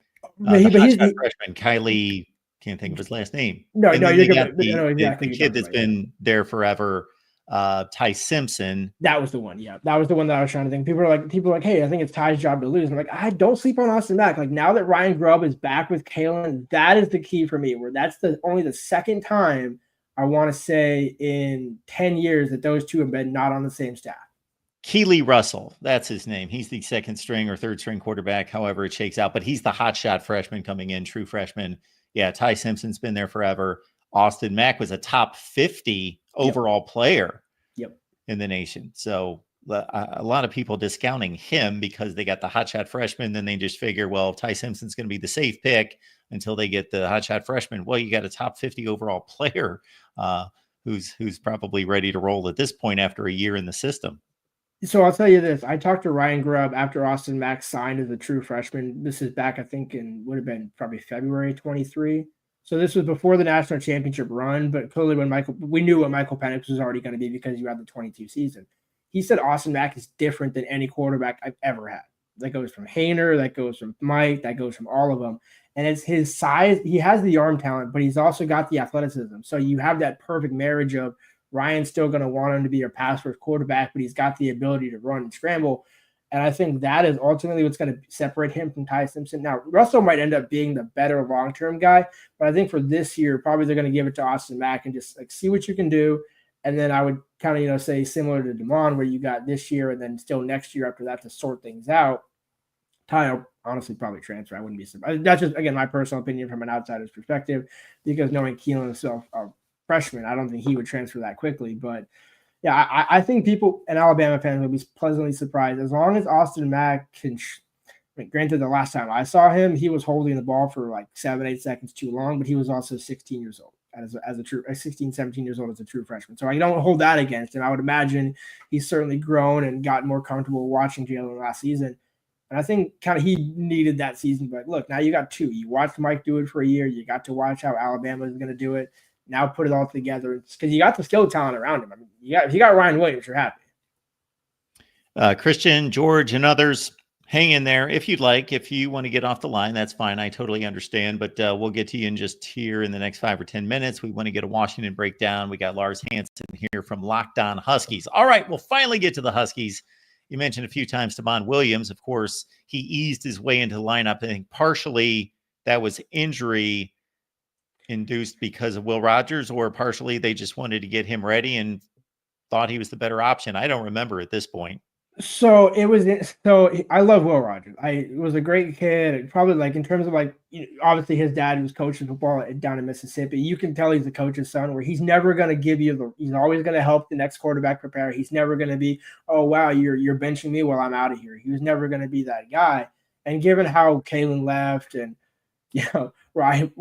He's freshman. Kylie, can't think of his last name. No, you're the kid that's been there forever. Ty Simpson. That was the one. Yeah, that was the one that I was trying to think. People are like, hey, I think it's Ty's job to lose. And I'm like, I don't sleep on Austin Mack. Like, now that Ryan Grubb is back with Kalen, that is the key for me. Where that's only the second time I want to say in 10 years that those two have been not on the same staff. Keely Russell, that's his name. He's the second string or third string quarterback, however it shakes out. But he's the hotshot freshman coming in, true freshman. Yeah, Ty Simpson's been there forever. Austin Mack was a top 50 overall player in the nation. So a lot of people discounting him because they got the hotshot freshman. Then they just figure, well, Ty Simpson's going to be the safe pick until they get the hotshot freshman. Well, you got a top 50 overall player who's probably ready to roll at this point after a year in the system. So I'll tell you this. I talked to Ryan Grubb after Austin Mack signed as a true freshman. This is back, I think, would have been probably February 23. So this was before the national championship run, but clearly we knew what Michael Penix was already going to be because you had the 22 season. He said Austin Mack is different than any quarterback I've ever had. That goes from Hainer, that goes from Mike, that goes from all of them. And it's his size. He has the arm talent, but he's also got the athleticism. So you have that perfect marriage of Ryan's still going to want him to be your pass-first quarterback, but he's got the ability to run and scramble. And I think that is ultimately what's going to separate him from Ty Simpson. Now, Russell might end up being the better long-term guy, but I think for this year, probably they're going to give it to Austin Mack and just see what you can do. And then I would kind of, say similar to DeMond, where you got this year and then still next year after that to sort things out. Ty will honestly probably transfer. I wouldn't be surprised. That's just, again, my personal opinion from an outsider's perspective, because knowing Keelan himself, freshman, I don't think he would transfer that quickly. But yeah, I think people and Alabama fans will be pleasantly surprised as long as Austin Mack can. Granted, the last time I saw him, he was holding the ball for like 7-8 seconds too long, but he was also 16 years old as a true 16, 17 years old as a true freshman. So I don't hold that against him. I would imagine he's certainly grown and gotten more comfortable watching Jalen last season. And I think kind of he needed that season. But look, now you got two. You watched Mike do it for a year. You got to watch how Alabama is going to do it. Now put it all together because you got the skill talent around him. I mean, if you got Ryan Williams, you're happy. Christian, George, and others, hang in there if you'd like. If you want to get off the line, that's fine. I totally understand. But we'll get to you in just here in the next 5 or 10 minutes. We want to get a Washington breakdown. We got Lars Hansen here from Locked On Huskies. All right, we'll finally get to the Huskies. You mentioned a few times DeBoer Williams. Of course, he eased his way into the lineup. I think partially that was injury induced because of Will Rogers, or partially they just wanted to get him ready and thought he was the better option. I don't remember at this point. So I love Will Rogers. He was a great kid. Probably like in terms of obviously his dad was coaching football down in Mississippi. You can tell he's the coach's son, where he's never going to give you he's always going to help the next quarterback prepare. He's never going to be, oh wow, you're benching me while I'm out of here. He was never going to be that guy. And given how Kalen left and Ryan,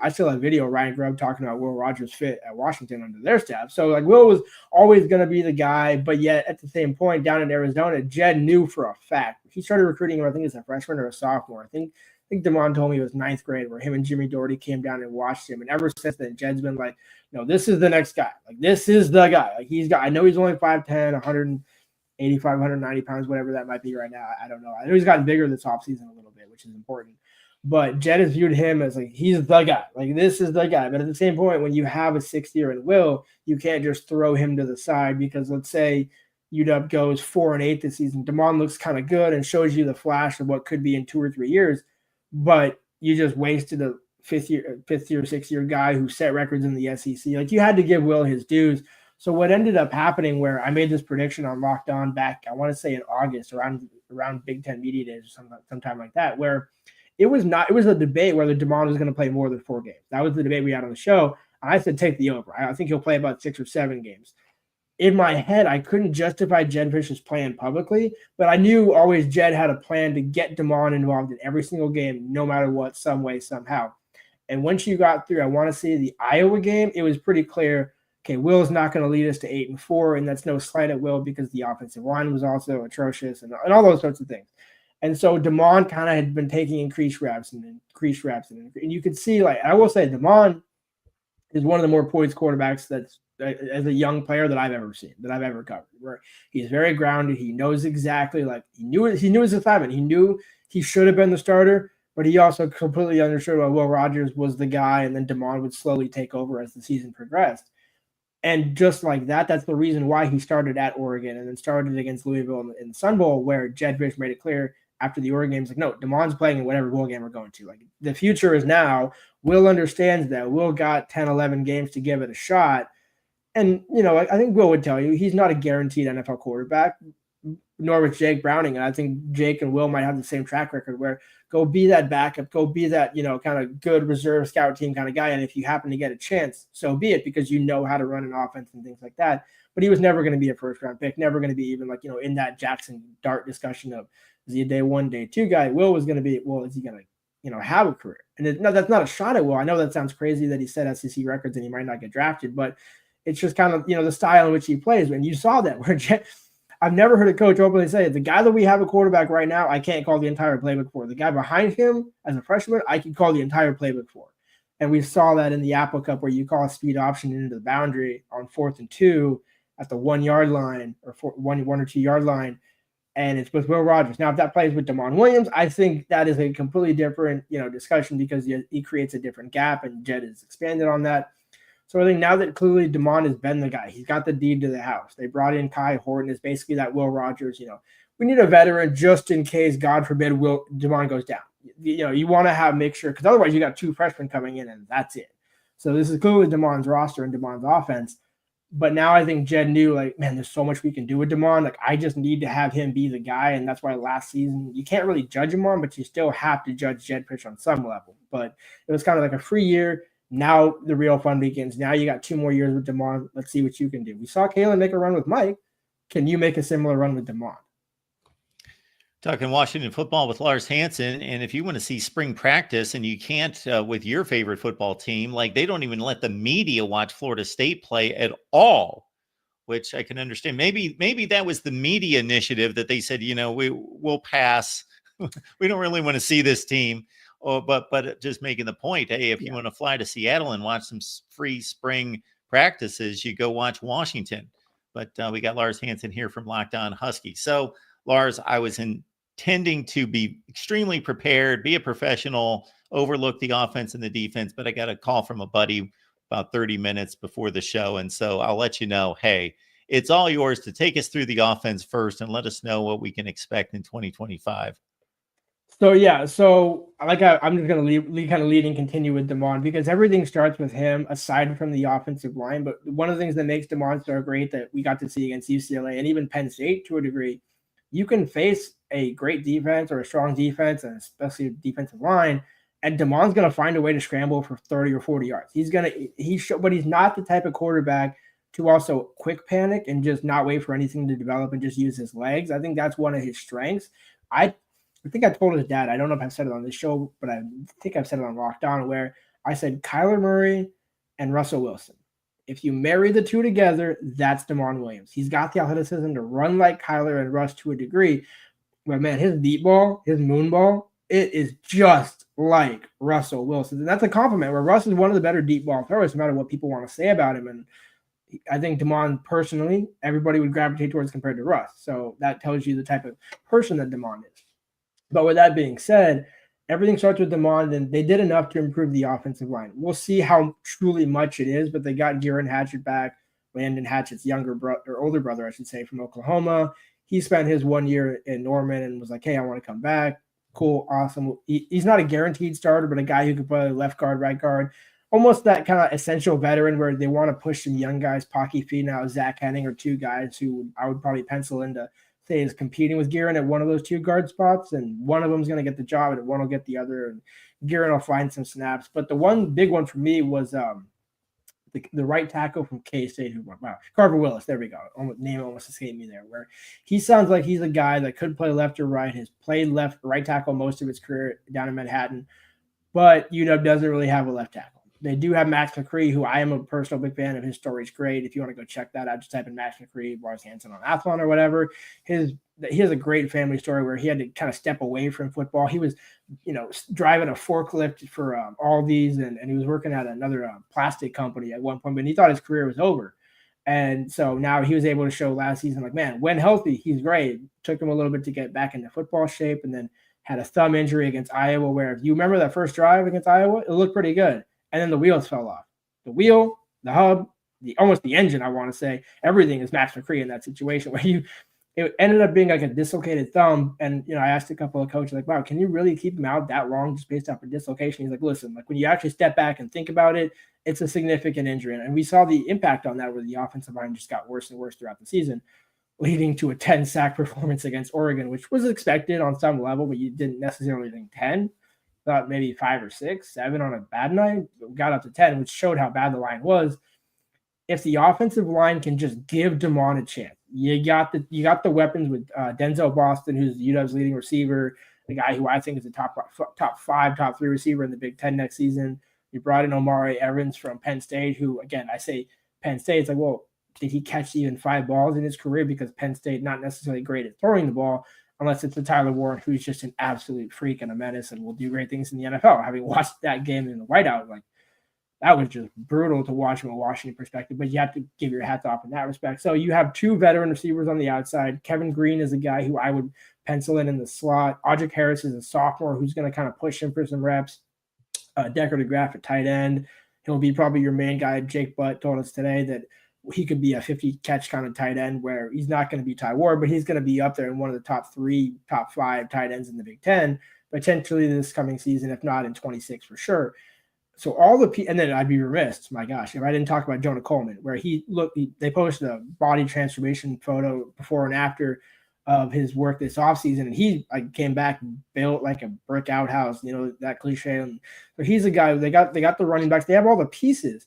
I still have video of Ryan Grubb talking about Will Rogers' fit at Washington under their staff. So Will was always going to be the guy, but yet at the same point down in Arizona, Jed knew for a fact. He started recruiting him, I think, as a freshman or a sophomore. I think think Damon told me it was ninth grade where him and Jimmy Doherty came down and watched him. And ever since then, Jed's been like, no, this is the next guy. Like, this is the guy. Like, I know he's only 5'10", 185, 190 pounds, whatever that might be right now. I don't know. I know he's gotten bigger this offseason a little bit, which is important. But Jed has viewed him as like, he's the guy. Like, this is the guy. But at the same point, when you have a 6th year in Will, you can't just throw him to the side because let's say UW goes 4-8 this season. Damon looks kind of good and shows you the flash of what could be in 2 or 3 years, but you just wasted a fifth year, 6th year guy who set records in the SEC. Like, you had to give Will his dues. So what ended up happening, where I made this prediction on Locked On back, I want to say in August, around Big Ten Media Days or sometime like that, where it was a debate whether Damon was going to play more than 4 games. That was the debate we had on the show. I said take the over. I think he'll play about 6 or 7 games. In my head, I couldn't justify Jed Fish's plan publicly, but I knew always Jed had a plan to get Damon involved in every single game, no matter what, some way, somehow. And once you got through, I want to say the Iowa game, it was pretty clear, okay, Will's not going to lead us to 8-4, and that's no slight at Will because the offensive line was also atrocious and all those sorts of things. And so Damon kind of had been taking increased reps, and you could see, like, I will say, Damon is one of the more poised quarterbacks that's as a young player that I've ever seen, that I've ever covered, where he's very grounded. He knows exactly, like, he knew his assignment. He knew he should have been the starter, but he also completely understood why Will Rogers was the guy, and then Damon would slowly take over as the season progressed. And just like that, that's the reason why he started at Oregon and then started against Louisville in the Sun Bowl, where Jed Fish made it clear after the Oregon game, he's like, no, Damon's playing in whatever bowl game we're going to. Like, the future is now. Will understands that. Will got 10, 11 games to give it a shot. And, I think Will would tell you he's not a guaranteed NFL quarterback, nor with Jake Browning. And I think Jake and Will might have the same track record where go be that backup, go be that, kind of good reserve scout team kind of guy. And if you happen to get a chance, so be it, because you know how to run an offense and things like that. But he was never going to be a first-round pick, never going to be even in that Jackson Dart discussion of, is he a day 1, day 2 guy? Will was going to be, well, is he going to, have a career? And that's not a shot at Will. I know that sounds crazy that he set SEC records and he might not get drafted, but it's just kind of, the style in which he plays. And you saw that where I've never heard a coach openly say, the guy that we have a quarterback right now, I can't call the entire playbook for. The guy behind him as a freshman, I can call the entire playbook for. And we saw that in the Apple Cup where you call a speed option into the boundary on 4th and 2 at the 1 yard line or 1 or 2 yard line. And it's with Will Rogers. Now, if that plays with Damon Williams, I think that is a completely different, discussion because he creates a different gap, and Jed has expanded on that. So I think now that clearly Damon has been the guy, he's got the deed to the house. They brought in Kai Horton as basically that Will Rogers. We need a veteran just in case, God forbid, Damon goes down. You want to make sure, because otherwise you got 2 freshmen coming in and that's it. So this is clearly Damon's roster and Damon's offense. But now I think Jed knew, like, man, there's so much we can do with Damon. Like, I just need to have him be the guy. And that's why last season, you can't really judge him on, but you still have to judge Jed Fish on some level. But it was kind of like a free year. Now the real fun begins. Now you got 2 more years with Damon. Let's see what you can do. We saw Kalen make a run with Mike. Can you make a similar run with Damon? Talking Washington football with Lars Hansen, and if you want to see spring practice and you can't with your favorite football team, like, they don't even let the media watch Florida State play at all, which I can understand. Maybe that was the media initiative that they said, we'll pass. We don't really want to see this team. Oh, but just making the point, hey, if you want to fly to Seattle and watch some free spring practices, you go watch Washington. But we got Lars Hansen here from Locked On Huskies. So, Lars, I was intending to be extremely prepared, be a professional, overlook the offense and the defense, but I got a call from a buddy about 30 minutes before the show. And so I'll let you know, hey, it's all yours to take us through the offense first and let us know what we can expect in 2025. So, I'm just going to kind of lead and continue with Damon because everything starts with him aside from the offensive line. But one of the things that makes Damon so great that we got to see against UCLA and even Penn State to a degree, you can face a great defense or a strong defense, and especially a defensive line, and Damon's going to find a way to scramble for 30 or 40 yards. But he's not the type of quarterback to also quick panic and just not wait for anything to develop and just use his legs. I think that's one of his strengths. I think I told his dad, I don't know if I've said it on this show, but I think I've said it on Locked On, where I said Kyler Murray and Russell Wilson. If you marry the two together, that's Damon Williams. He's got the athleticism to run like Kyler and Russ to a degree. But, man, his deep ball, his moon ball, it is just like Russell Wilson. And that's a compliment, where Russ is one of the better deep ball throwers, no matter what people want to say about him. And I think Damon, personally, everybody would gravitate towards compared to Russ. So that tells you the type of person that Damon is. But with that being said, everything starts with Damon, and they did enough to improve the offensive line. We'll see how truly much it is, but they got Garen Hatchett back, Landon Hatchett's older brother, I should say, from Oklahoma. He spent his 1 year in Norman and was like, hey, I want to come back. Cool, awesome. He's not a guaranteed starter, but a guy who could play left guard, right guard. Almost that kind of essential veteran where they want to push some young guys. Pocky Finau, Zach Henning are two guys who I would probably pencil into say is competing with Garen at one of those two guard spots, and one of them is going to get the job and one will get the other, and Garen will find some snaps. But the one big one for me was the right tackle from K-State, Carver Willis. There we go. Name almost escaped me there. Where he sounds like he's a guy that could play left or right. Has played right tackle most of his career down in Manhattan, but UW doesn't really have a left tackle. They do have Max McCree, who I am a personal big fan of. His story's great. If you want to go check that out, just type in Max McCree, Lars Hansen on Athlon or whatever. He has a great family story where he had to kind of step away from football. He was, driving a forklift for Aldi's, and he was working at another plastic company at one point, but he thought his career was over. And so now he was able to show last season, like, man, when healthy, he's great. Took him a little bit to get back into football shape, and then had a thumb injury against Iowa, where if you remember that first drive against Iowa, it looked pretty good. And then the wheels fell off. The wheel, the hub, almost the engine, I want to say. Everything is Max McCree in that situation where it ended up being like a dislocated thumb. And, I asked a couple of coaches, like, wow, can you really keep him out that long just based off a dislocation? He's like, listen, like when you actually step back and think about it, it's a significant injury. And we saw the impact on that where the offensive line just got worse and worse throughout the season, leading to a 10-sack performance against Oregon, which was expected on some level, but you didn't necessarily think 10. Thought maybe 5 or 6, 7 on a bad night, got up to 10, which showed how bad the line was. If the offensive line can just give Damon a chance, you got the weapons with Denzel Boston, who's UW's leading receiver, the guy who I think is a top 5, top 3 receiver in the Big Ten next season. You brought in Omari Evans from Penn State, who, again, I say Penn State, it's like, well, did he catch even 5 balls in his career? Because Penn State not necessarily great at throwing the ball, unless it's a Tyler Warren, who's just an absolute freak and a menace and will do great things in the NFL. Having watched that game in the whiteout, like, that was just brutal to watch from a Washington perspective, but you have to give your hats off in that respect. So you have 2 veteran receivers on the outside. Kevin Green is a guy who I would pencil in the slot. Audric Harris is a sophomore who's going to kind of push him for some reps. Decker DeGraff at tight end. He'll be probably your main guy. Jake Butt told us today that he could be a 50-catch kind of tight end, where he's not going to be Ty Ward, but he's going to be up there in one of the top 3, top 5 tight ends in the Big Ten, potentially this coming season, if not in 26 for sure. So and then I'd be remiss, my gosh, if I didn't talk about Jonah Coleman, where they posted a body transformation photo before and after of his work this offseason, and he came back and built like a brick outhouse, that cliche. And so he's a guy. They got the running backs. They have all the pieces.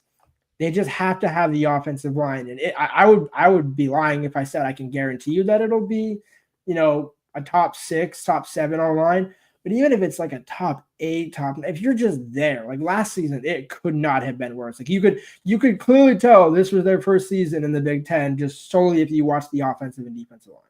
They just have to have the offensive line. And I would be lying if I said I can guarantee you that it'll be, a top 6, top 7 online. But even if it's like a top 8, if you're just there, like last season, it could not have been worse. Like you could clearly tell this was their first season in the Big Ten, just solely if you watch the offensive and defensive lines.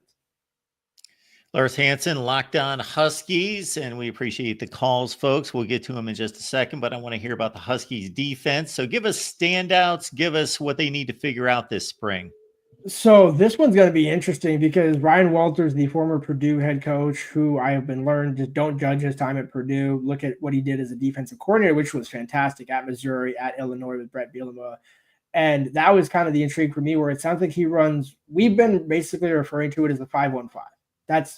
Lars Hansen, Locked On Huskies, and we appreciate the calls, folks. We'll get to them in just a second, but I want to hear about the Huskies defense. So give us standouts, give us what they need to figure out this spring. So this one's going to be interesting because Ryan Walters, the former Purdue head coach, who I have been learned, just don't judge his time at Purdue. Look at what he did as a defensive coordinator, which was fantastic at Missouri, at Illinois with Brett Bielema. And that was kind of the intrigue for me, where it sounds like he runs, we've been basically referring to it as a 5-1-5.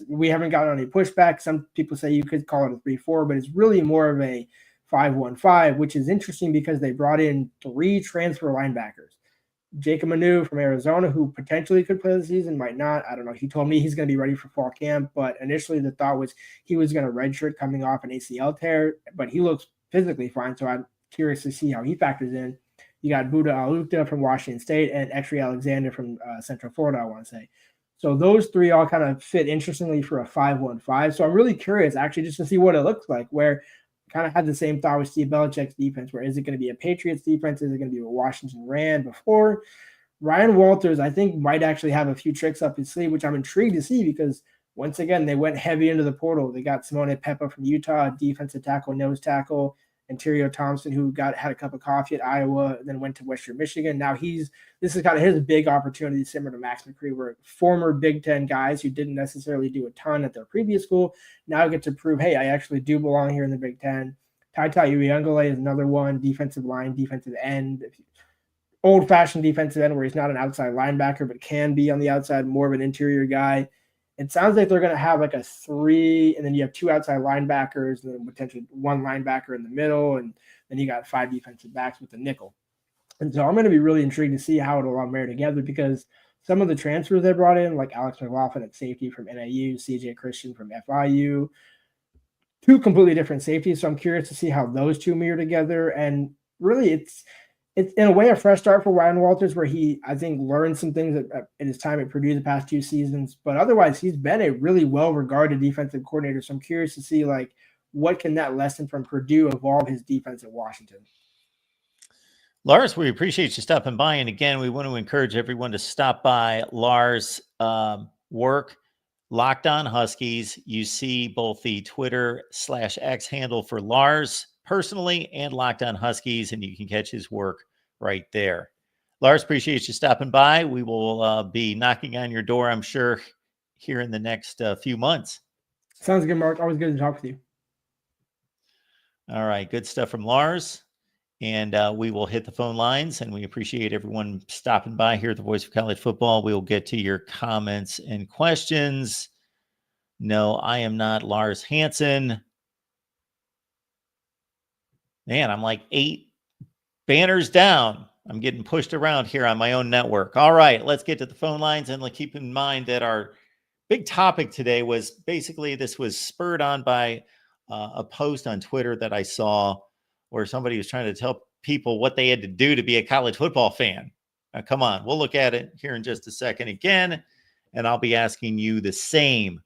We haven't gotten any pushback. Some people say you could call it a 3-4, but it's really more of a 5-1-5, which is interesting because they brought in 3 transfer linebackers. Jacob Manu from Arizona, who potentially could play the season, might not. I don't know. He told me he's going to be ready for fall camp, but initially the thought was he was going to redshirt coming off an ACL tear, but he looks physically fine, so I'm curious to see how he factors in. You got Buda Alukta from Washington State and Exree Alexander from Central Florida, I want to say. So those 3 all kind of fit interestingly for a 5-1-5. So I'm really curious, actually, just to see what it looks like, where kind of had the same thought with Steve Belichick's defense, where is it going to be a Patriots defense? Is it going to be what Washington ran before? Ryan Walters, I think, might actually have a few tricks up his sleeve, which I'm intrigued to see because once again, they went heavy into the portal. They got Simone Peppa from Utah, defensive tackle, nose tackle, and Ontario Thompson, who had a cup of coffee at Iowa, and then went to Western Michigan. Now this is kind of his big opportunity, similar to Max McCree, where former Big Ten guys who didn't necessarily do a ton at their previous school now get to prove, hey, I actually do belong here in the Big Ten. Taitai Uyunglele is another one, defensive line, defensive end, old-fashioned defensive end where he's not an outside linebacker but can be on the outside, more of an interior guy. It sounds like they're going to have like a 3, and then you have 2 outside linebackers, and then potentially 1 linebacker in the middle, and then you got 5 defensive backs with the nickel. And so I'm going to be really intrigued to see how it'll all marry together, because some of the transfers they brought in, like Alex McLaughlin at safety from NAU, CJ Christian from FIU, 2 completely different safeties. So I'm curious to see how those 2 mirror together. And really, it's in a way a fresh start for Ryan Walters, where he, I think, learned some things in his time at Purdue the past 2 seasons. But otherwise, he's been a really well-regarded defensive coordinator. So I'm curious to see, like, what can that lesson from Purdue evolve his defense at Washington? Lars, we appreciate you stopping by. And again, we want to encourage everyone to stop by Lars' work, Locked On Huskies. You see both the Twitter/X handle for Lars personally and Locked On Huskies, and you can catch his work right there. Lars, appreciate you stopping by. We will be knocking on your door, I'm sure, here in the next few months. Sounds good, Mark. Always good to talk with you. All right. Good stuff from Lars. And we will hit the phone lines, and we appreciate everyone stopping by here at the Voice of College Football. We will get to your comments and questions. No, I am not Lars Hansen. Man, I'm like 8 banners down. I'm getting pushed around here on my own network. All right, let's get to the phone lines. And keep in mind that our big topic today was basically, this was spurred on by a post on Twitter that I saw where somebody was trying to tell people what they had to do to be a college football fan. Now, come on, we'll look at it here in just a second again, and I'll be asking you the same.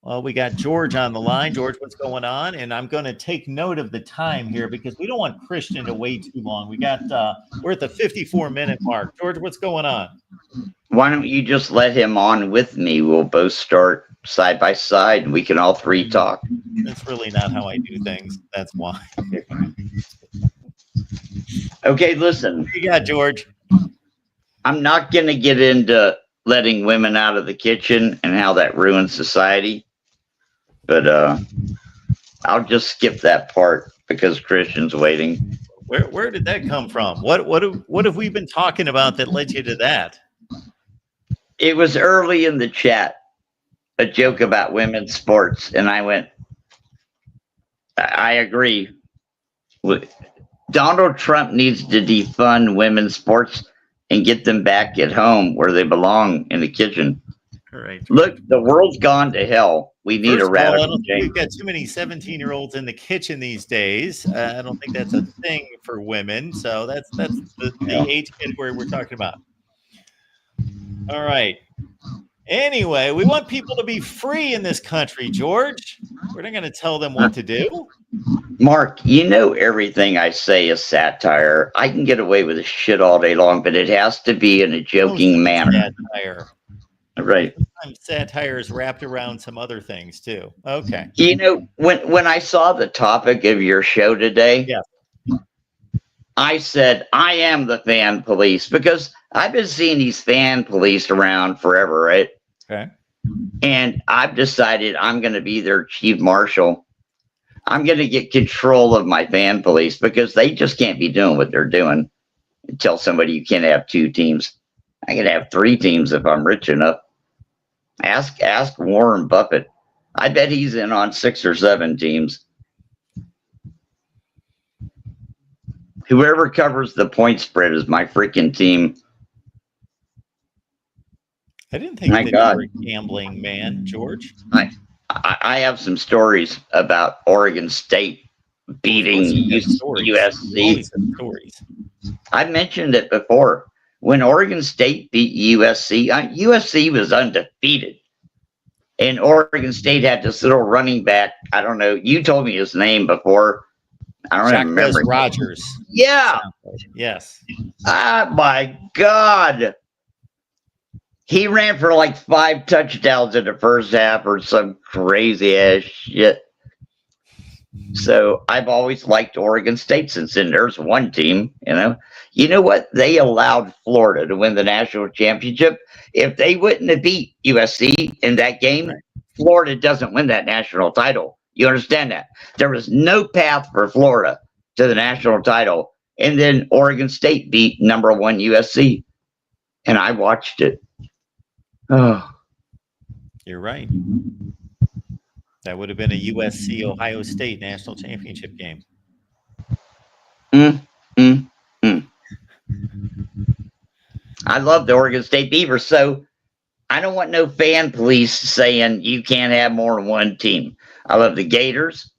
Well, we got George on the line. George, what's going on? And I'm going to take note of the time here because we don't want Christian to wait too long. We got we're at the 54-minute mark. George, what's going on? Why don't you just let him on with me? We'll both start side by side, and we can all 3 talk. That's really not how I do things. That's why. Okay, listen. What you got, George? I'm not going to get into letting women out of the kitchen and how that ruins society. But I'll just skip that part because Christian's waiting. Where did that come from? What have we been talking about that led you to that? It was early in the chat, a joke about women's sports, and I went, I agree. Donald Trump needs to defund women's sports and get them back at home where they belong, in the kitchen. All right. Look, the world's gone to hell. We need a radical change. We've got too many 17-year-olds in the kitchen these days. I don't think that's a thing for women. So that's the age category we're talking about. All right. Anyway, we want people to be free in this country, George. We're not going to tell them what to do. Mark, you know everything I say is satire. I can get away with this shit all day long, but it has to be in a joking manner. Satire. Right. Sometimes satire is wrapped around some other things too. Okay. You know, when I saw the topic of your show today, I said, I am the fan police, because I've been seeing these fan police around forever, right? Okay. And I've decided I'm going to be their chief marshal. I'm going to get control of my fan police, because they just can't be doing what they're doing. And tell somebody you can't have 2 teams. I can have 3 teams if I'm rich enough. Ask Warren Buffett. I bet he's in on 6 or 7 teams. Whoever covers the point spread is my freaking team. I didn't think that you were a gambling man, George. I have some stories about Oregon State beating USC. Stories. I mentioned it before. When Oregon State beat USC, USC was undefeated. And Oregon State had this little running back. I don't know. You told me his name before. I don't even remember. Rogers. Yeah. Yes. Ah, my God. He ran for like 5 touchdowns in the first half or some crazy ass shit. So I've always liked Oregon State since then. There's one team, you know. You know what? They allowed Florida to win the national championship. If they wouldn't have beat USC in that game, Florida doesn't win that national title. You understand that? There was no path for Florida to the national title. And then Oregon State beat number 1 USC. And I watched it. Oh. You're right. That would have been a USC Ohio State national championship game. I love the Oregon State Beavers, so I don't want no fan police saying you can't have more than one team. I love the Gators.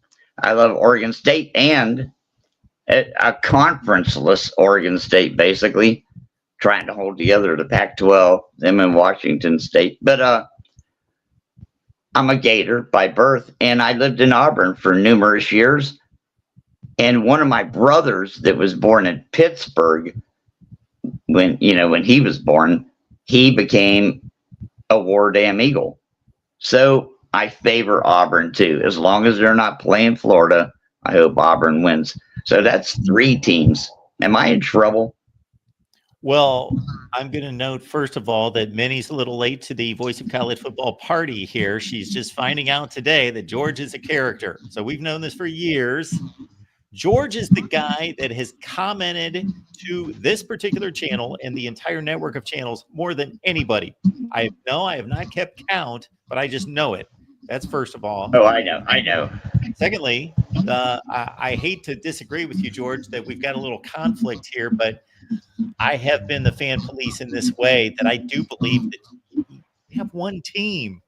I love Oregon State and a conference-less Oregon State, basically, trying to hold together the Pac-12, them in Washington State. But I'm a Gator by birth, and I lived in Auburn for numerous years. And one of my brothers that was born in Pittsburgh, when he was born, he became a War Damn Eagle. So I favor Auburn too. As long as they're not playing Florida, I hope Auburn wins. So that's 3 teams. Am I in trouble? Well, I'm going to note, first of all, that Minnie's a little late to the Voice of College Football party here. She's just finding out today that George is a character. So we've known this for years. George is the guy that has commented to this particular channel and the entire network of channels more than anybody. I have not kept count, but I just know it. That's first of all. Oh, I know. Secondly, I hate to disagree with you, George, that we've got a little conflict here, but I have been the fan police in this way that I do believe that we have one team.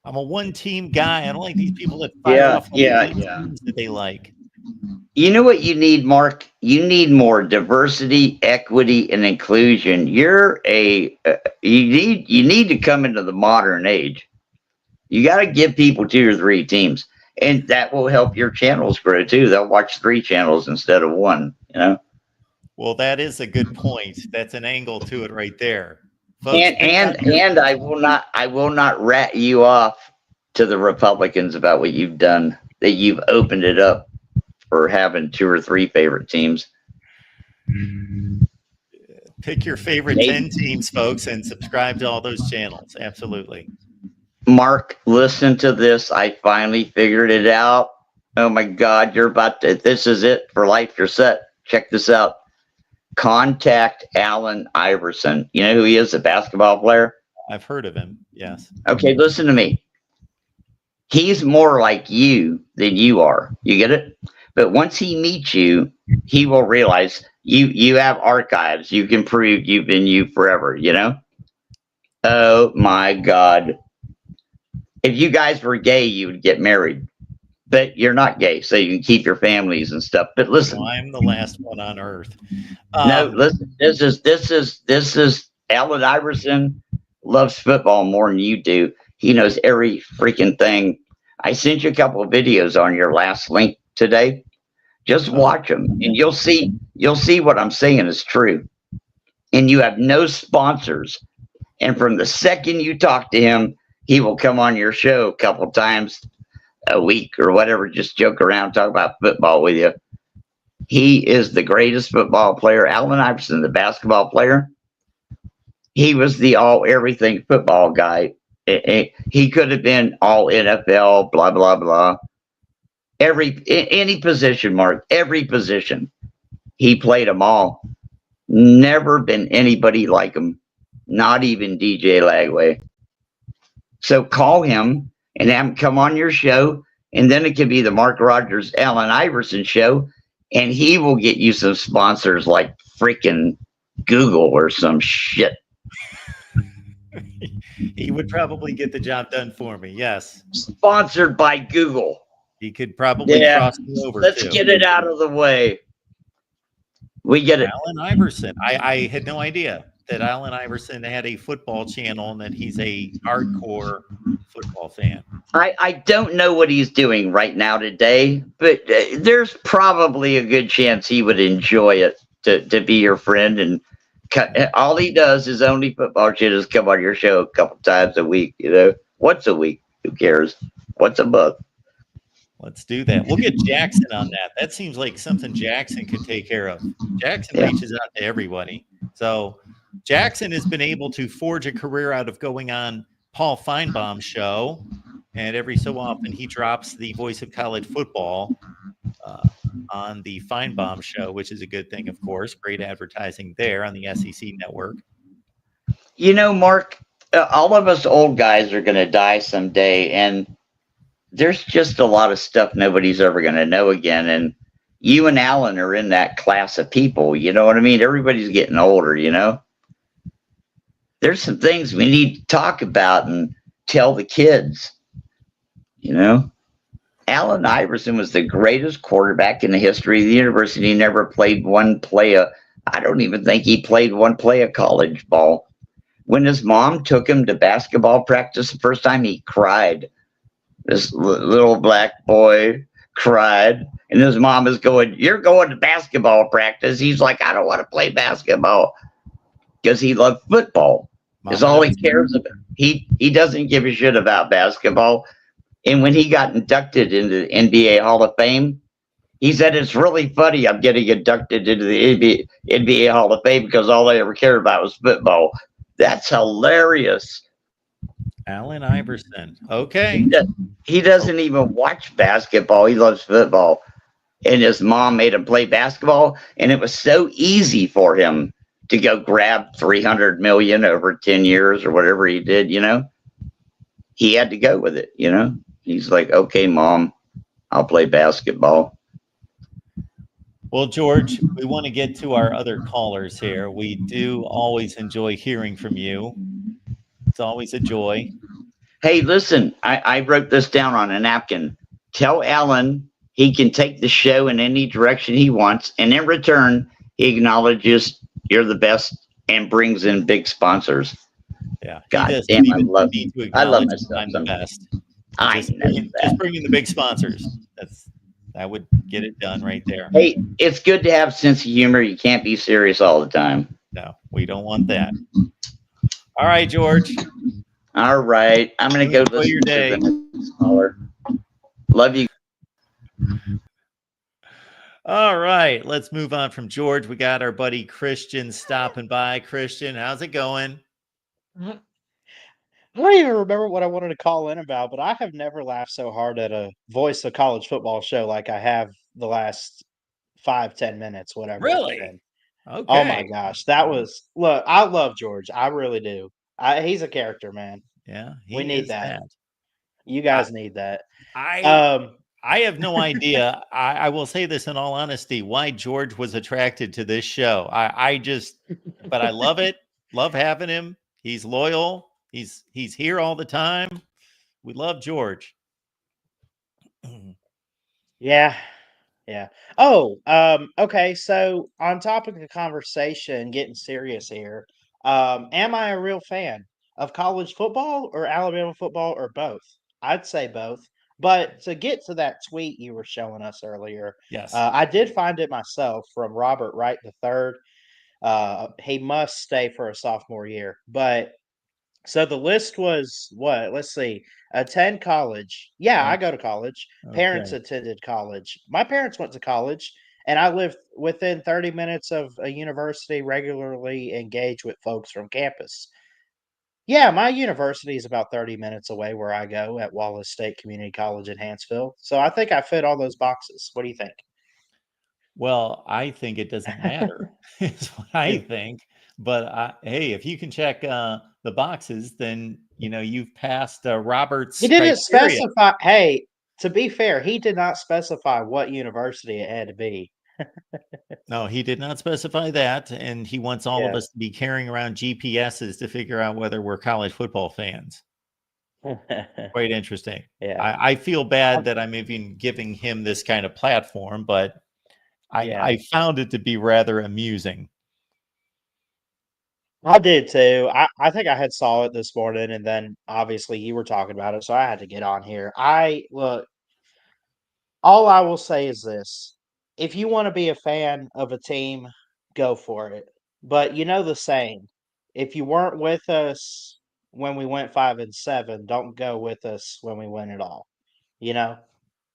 I'm a one-team guy. I don't like these people that fire off teams that they like. You know what you need, Mark? You need more diversity, equity, and inclusion. You need to come into the modern age. You got to give people 2 or 3 teams, and that will help your channels grow too. They'll watch 3 channels instead of 1. You know. Well, that is a good point. That's an angle to it right there. Folks, and I will not rat you off to the Republicans about what you've done. That you've opened it up for having 2 or 3 favorite teams. Pick your favorite 10 teams, folks, and subscribe to all those channels. Absolutely. Mark, listen to this. I finally figured it out. Oh my God, this is it for life. You're set. Check this out. Contact Allen Iverson. You know who he is, a basketball player? I've heard of him, yes. Okay, listen to me. He's more like you than you are. You get it? But once he meets you, he will realize you have archives. You can prove you've been you forever, you know? Oh my God. If you guys were gay, you would get married. But you're not gay, so you can keep your families and stuff. But listen, well, I'm the last one on earth. No, listen. This is Allen Iverson loves football more than you do. He knows every freaking thing. I sent you a couple of videos on your last link today. Just watch them, and you'll see what I'm saying is true. And you have no sponsors. And from the second you talk to him, he will come on your show a couple of times a week or whatever, just joke around, talk about football with you. He is the greatest football player. Allen Iverson, the basketball player, he was the all everything football guy. He could have been all NFL, blah, blah, blah. Any position, Mark, every position. He played them all. Never been anybody like him. Not even DJ Lagway. So call him and have him come on your show, and then it could be the Mark Rogers, Allen Iverson show, and he will get you some sponsors like freaking Google or some shit. He would probably get the job done for me, yes. Sponsored by Google. He could probably cross me over. Let's get it out of the way. We get it. Allen Iverson. I had no idea that Allen Iverson had a football channel and that he's a hardcore football fan. I don't know what he's doing right now today, but there's probably a good chance he would enjoy it to be your friend and All he does is only football shit is come on your show a couple times a week. Once a week. Who cares? Once a month. Let's do that. We'll get Jackson on that. That seems like something Jackson could take care of. Jackson reaches out to everybody. So Jackson has been able to forge a career out of going on Paul Feinbaum's show. And every so often he drops the voice of college football on the Feinbaum show, which is a good thing, of course. Great advertising there on the SEC network. Mark, all of us old guys are going to die someday. And there's just a lot of stuff nobody's ever going to know again. And you and Alan are in that class of people. You know what I mean? Everybody's getting older, There's some things we need to talk about and tell the kids, Allen Iverson was the greatest quarterback in the history of the university. He never played one play. I don't even think he played one play of college ball. When his mom took him to basketball practice the first time, he cried. This little black boy cried, and his mom is going, "You're going to basketball practice." He's like, "I don't want to play basketball," because he loved football. Is all he cares about. He doesn't give a shit about basketball. And when he got inducted into the NBA Hall of Fame, he said, "It's really funny I'm getting inducted into the NBA Hall of Fame because all I ever cared about was football." That's hilarious. Allen Iverson. Okay. He doesn't even watch basketball. He loves football. And his mom made him play basketball. And it was so easy for him to go grab $300 million over 10 years or whatever he did, He had to go with it, He's like, "Okay, Mom, I'll play basketball." Well, George, we want to get to our other callers here. We do always enjoy hearing from you. It's always a joy. Hey, listen, I wrote this down on a napkin. Tell Alan he can take the show in any direction he wants, and in return, he acknowledges you're the best and brings in big sponsors. Yeah, God damn, I love myself. I'm the best. Just bringing the big sponsors. That would get it done right there. Hey, it's good to have a sense of humor. You can't be serious all the time. No, we don't want that. All right, George. All right. I'm going to go listen your day. to the next caller. Love you. All right. Let's move on from George. We got our buddy Christian stopping by. Christian, how's it going? I don't even remember what I wanted to call in about, but I have never laughed so hard at a voice of college football show like I have the last 5-10 minutes, whatever. Really? It's been. Okay. Oh my gosh. That was, look, I love George. I really do. He's a character, man. Yeah. We need that. You guys need that. I have no idea. I will say this in all honesty, why George was attracted to this show. But I love it. Love having him. He's loyal. He's here all the time. We love George. Yeah. Oh, okay. So on topic of the conversation, getting serious here. Am I a real fan of college football or Alabama football or both? I'd say both. But to get to that tweet you were showing us earlier, Yes. I did find it myself from Robert Wright III. He must stay for a sophomore year. But so the list was what? Let's see. Attend college. Yeah, I go to college. Parents attended college. My parents went to college, and I lived within 30 minutes of a university, regularly engaged with folks from campus. Yeah, my university is about 30 minutes away where I go at Wallace State Community College in Hansville. So I think I fit all those boxes. What do you think? Well, I think it doesn't matter. Is what I think. But hey, if you can check the boxes, then you've passed Robert's. He didn't criteria. specify. Hey, to be fair, he did not specify what university it had to be. No, he did not specify that, and he wants all of us to be carrying around GPSs to figure out whether we're college football fans. Quite interesting. Yeah, I feel bad that I'm even giving him this kind of platform, but I found it to be rather amusing. I did too. I think I had saw it this morning, and then obviously you were talking about it, so I had to get on here. Look, all I will say is this: if you want to be a fan of a team, go for it. But you know the saying, if you weren't with us when we went 5-7, don't go with us when we win it all. You know?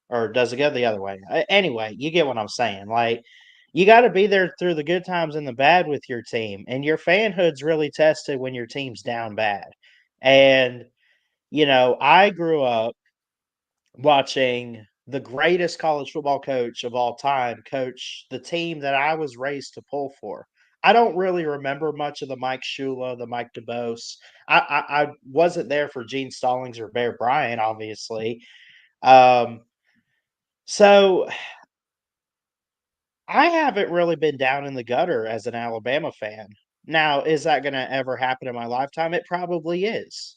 Or does it go the other way? Anyway, you get what I'm saying. Like, you got to be there through the good times and the bad with your team, and your fanhood's really tested when your team's down bad. And I grew up watching the greatest college football coach of all time coach the team that I was raised to pull for. I don't really remember much of the Mike Shula, the Mike DeBoer. I wasn't there for Gene Stallings or Bear Bryant, obviously. Um, so I haven't really been down in the gutter as an Alabama fan. Now, is that going to ever happen in my lifetime? It probably is.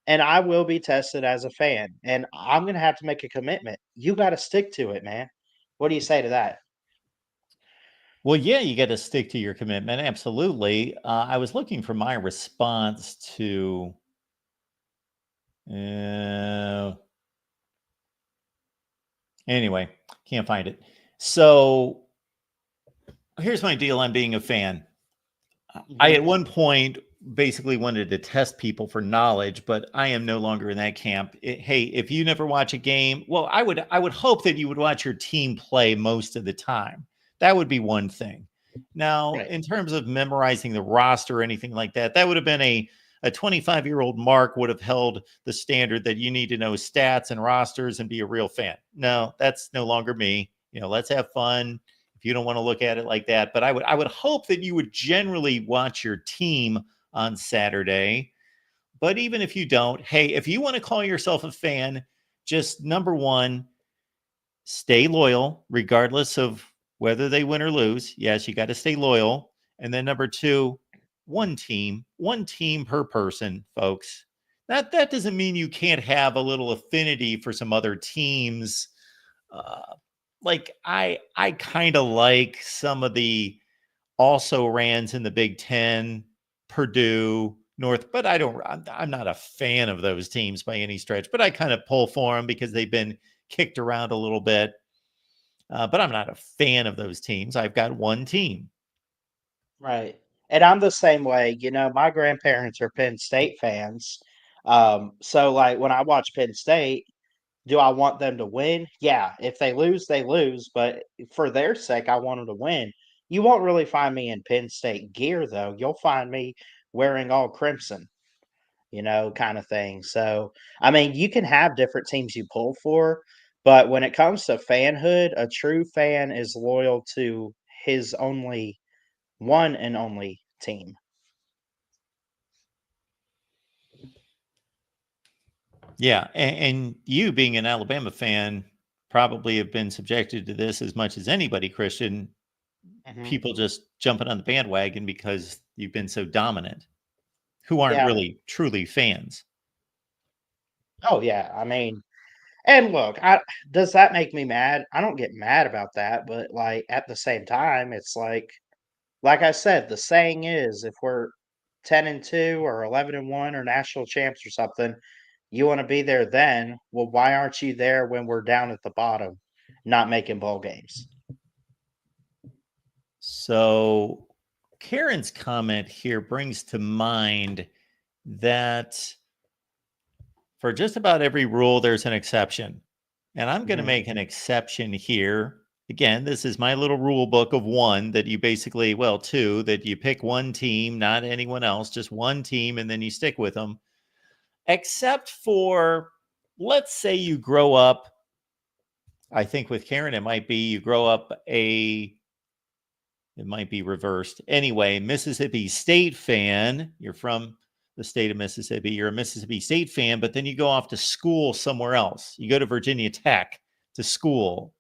And I will be tested as a fan, and I'm going to have to make a commitment. You got to stick to it, man. What do you say to that? Well, yeah, you got to stick to your commitment. Absolutely. I was looking for my response to. Anyway, can't find it. So here's my deal on being a fan. I, at one point, basically wanted to test people for knowledge, but I am no longer in that camp. Hey, if you never watch a game, well, I would hope that you would watch your team play most of the time. That would be one thing. Now, Right. in terms of memorizing the roster or anything like that, that would have been a 25-year-old Mark would have held the standard that you need to know stats and rosters and be a real fan. No, that's no longer me. Let's have fun if you don't want to look at it like that. But I would hope that you would generally watch your team on Saturday. But even if you don't, hey, if you want to call yourself a fan, just number one, stay loyal, regardless of whether they win or lose. Yes, you got to stay loyal. And then number two, one team per person, folks. That doesn't mean you can't have a little affinity for some other teams. Like I kind of like some of the also rans in the Big Ten, Purdue, North, but I'm not a fan of those teams by any stretch, but I kind of pull for them because they've been kicked around a little bit. But I'm not a fan of those teams. I've got one team. Right. And I'm the same way. My grandparents are Penn State fans. So like when I watch Penn State, do I want them to win? Yeah. If they lose, they lose. But for their sake, I want them to win. You won't really find me in Penn State gear though. You'll find me wearing all crimson, kind of thing. So, I mean, you can have different teams you pull for, but when it comes to fanhood, a true fan is loyal to his only one and only team. Yeah, and you being an Alabama fan probably have been subjected to this as much as anybody, Christian. Mhm. People just jumping on the bandwagon because you've been so dominant, who aren't Yeah. really truly fans. Oh, yeah. I mean, and look, does that make me mad? I don't get mad about that, but like at the same time, it's like I said, the saying is if we're 10-2 or 11-1 or national champs or something, you want to be there then. Well, why aren't you there when we're down at the bottom, not making bowl games? So Karen's comment here brings to mind that for just about every rule, there's an exception. And I'm going to Mhm. make an exception here. Again, this is my little rule book of one that you basically, well, two, that you pick one team, not anyone else, just one team, and then you stick with them. Except for, let's say you grow up, I think with Karen, it might be you grow up it might be reversed. Anyway, Mississippi State fan, you're from the state of Mississippi, you're a Mississippi State fan, but then you go off to school somewhere else. You go to Virginia Tech to school.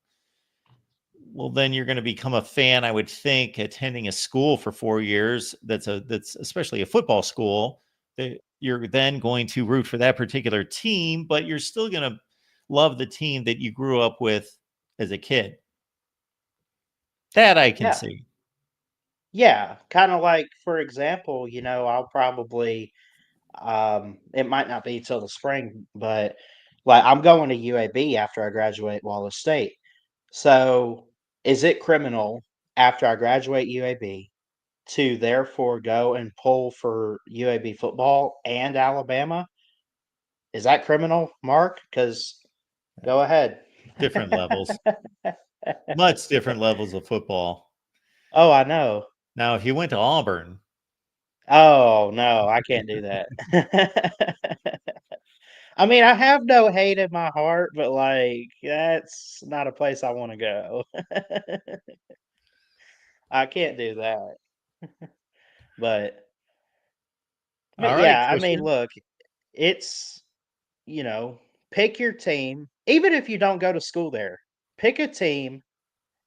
Well, then you're going to become a fan, I would think, attending a school for 4 years. That's especially a football school. That you're then going to root for that particular team, but you're still going to love the team that you grew up with as a kid. That I can Yeah. see. Yeah. Kind of like, for example, I'll probably, it might not be till the spring, but like I'm going to UAB after I graduate Wallace State. So is it criminal after I graduate UAB to therefore go and pull for UAB football and Alabama. Is that criminal, Mark? Because go ahead. Different levels, much different levels of football. Oh, I know. Now, if you went to Auburn, Oh, no, I can't do that. I mean, I have no hate in my heart, but like that's not a place I want to go. I can't do that. But all right, yeah, I mean, Christian. look, it's you know, pick your team. Even if you don't go to school there, pick a team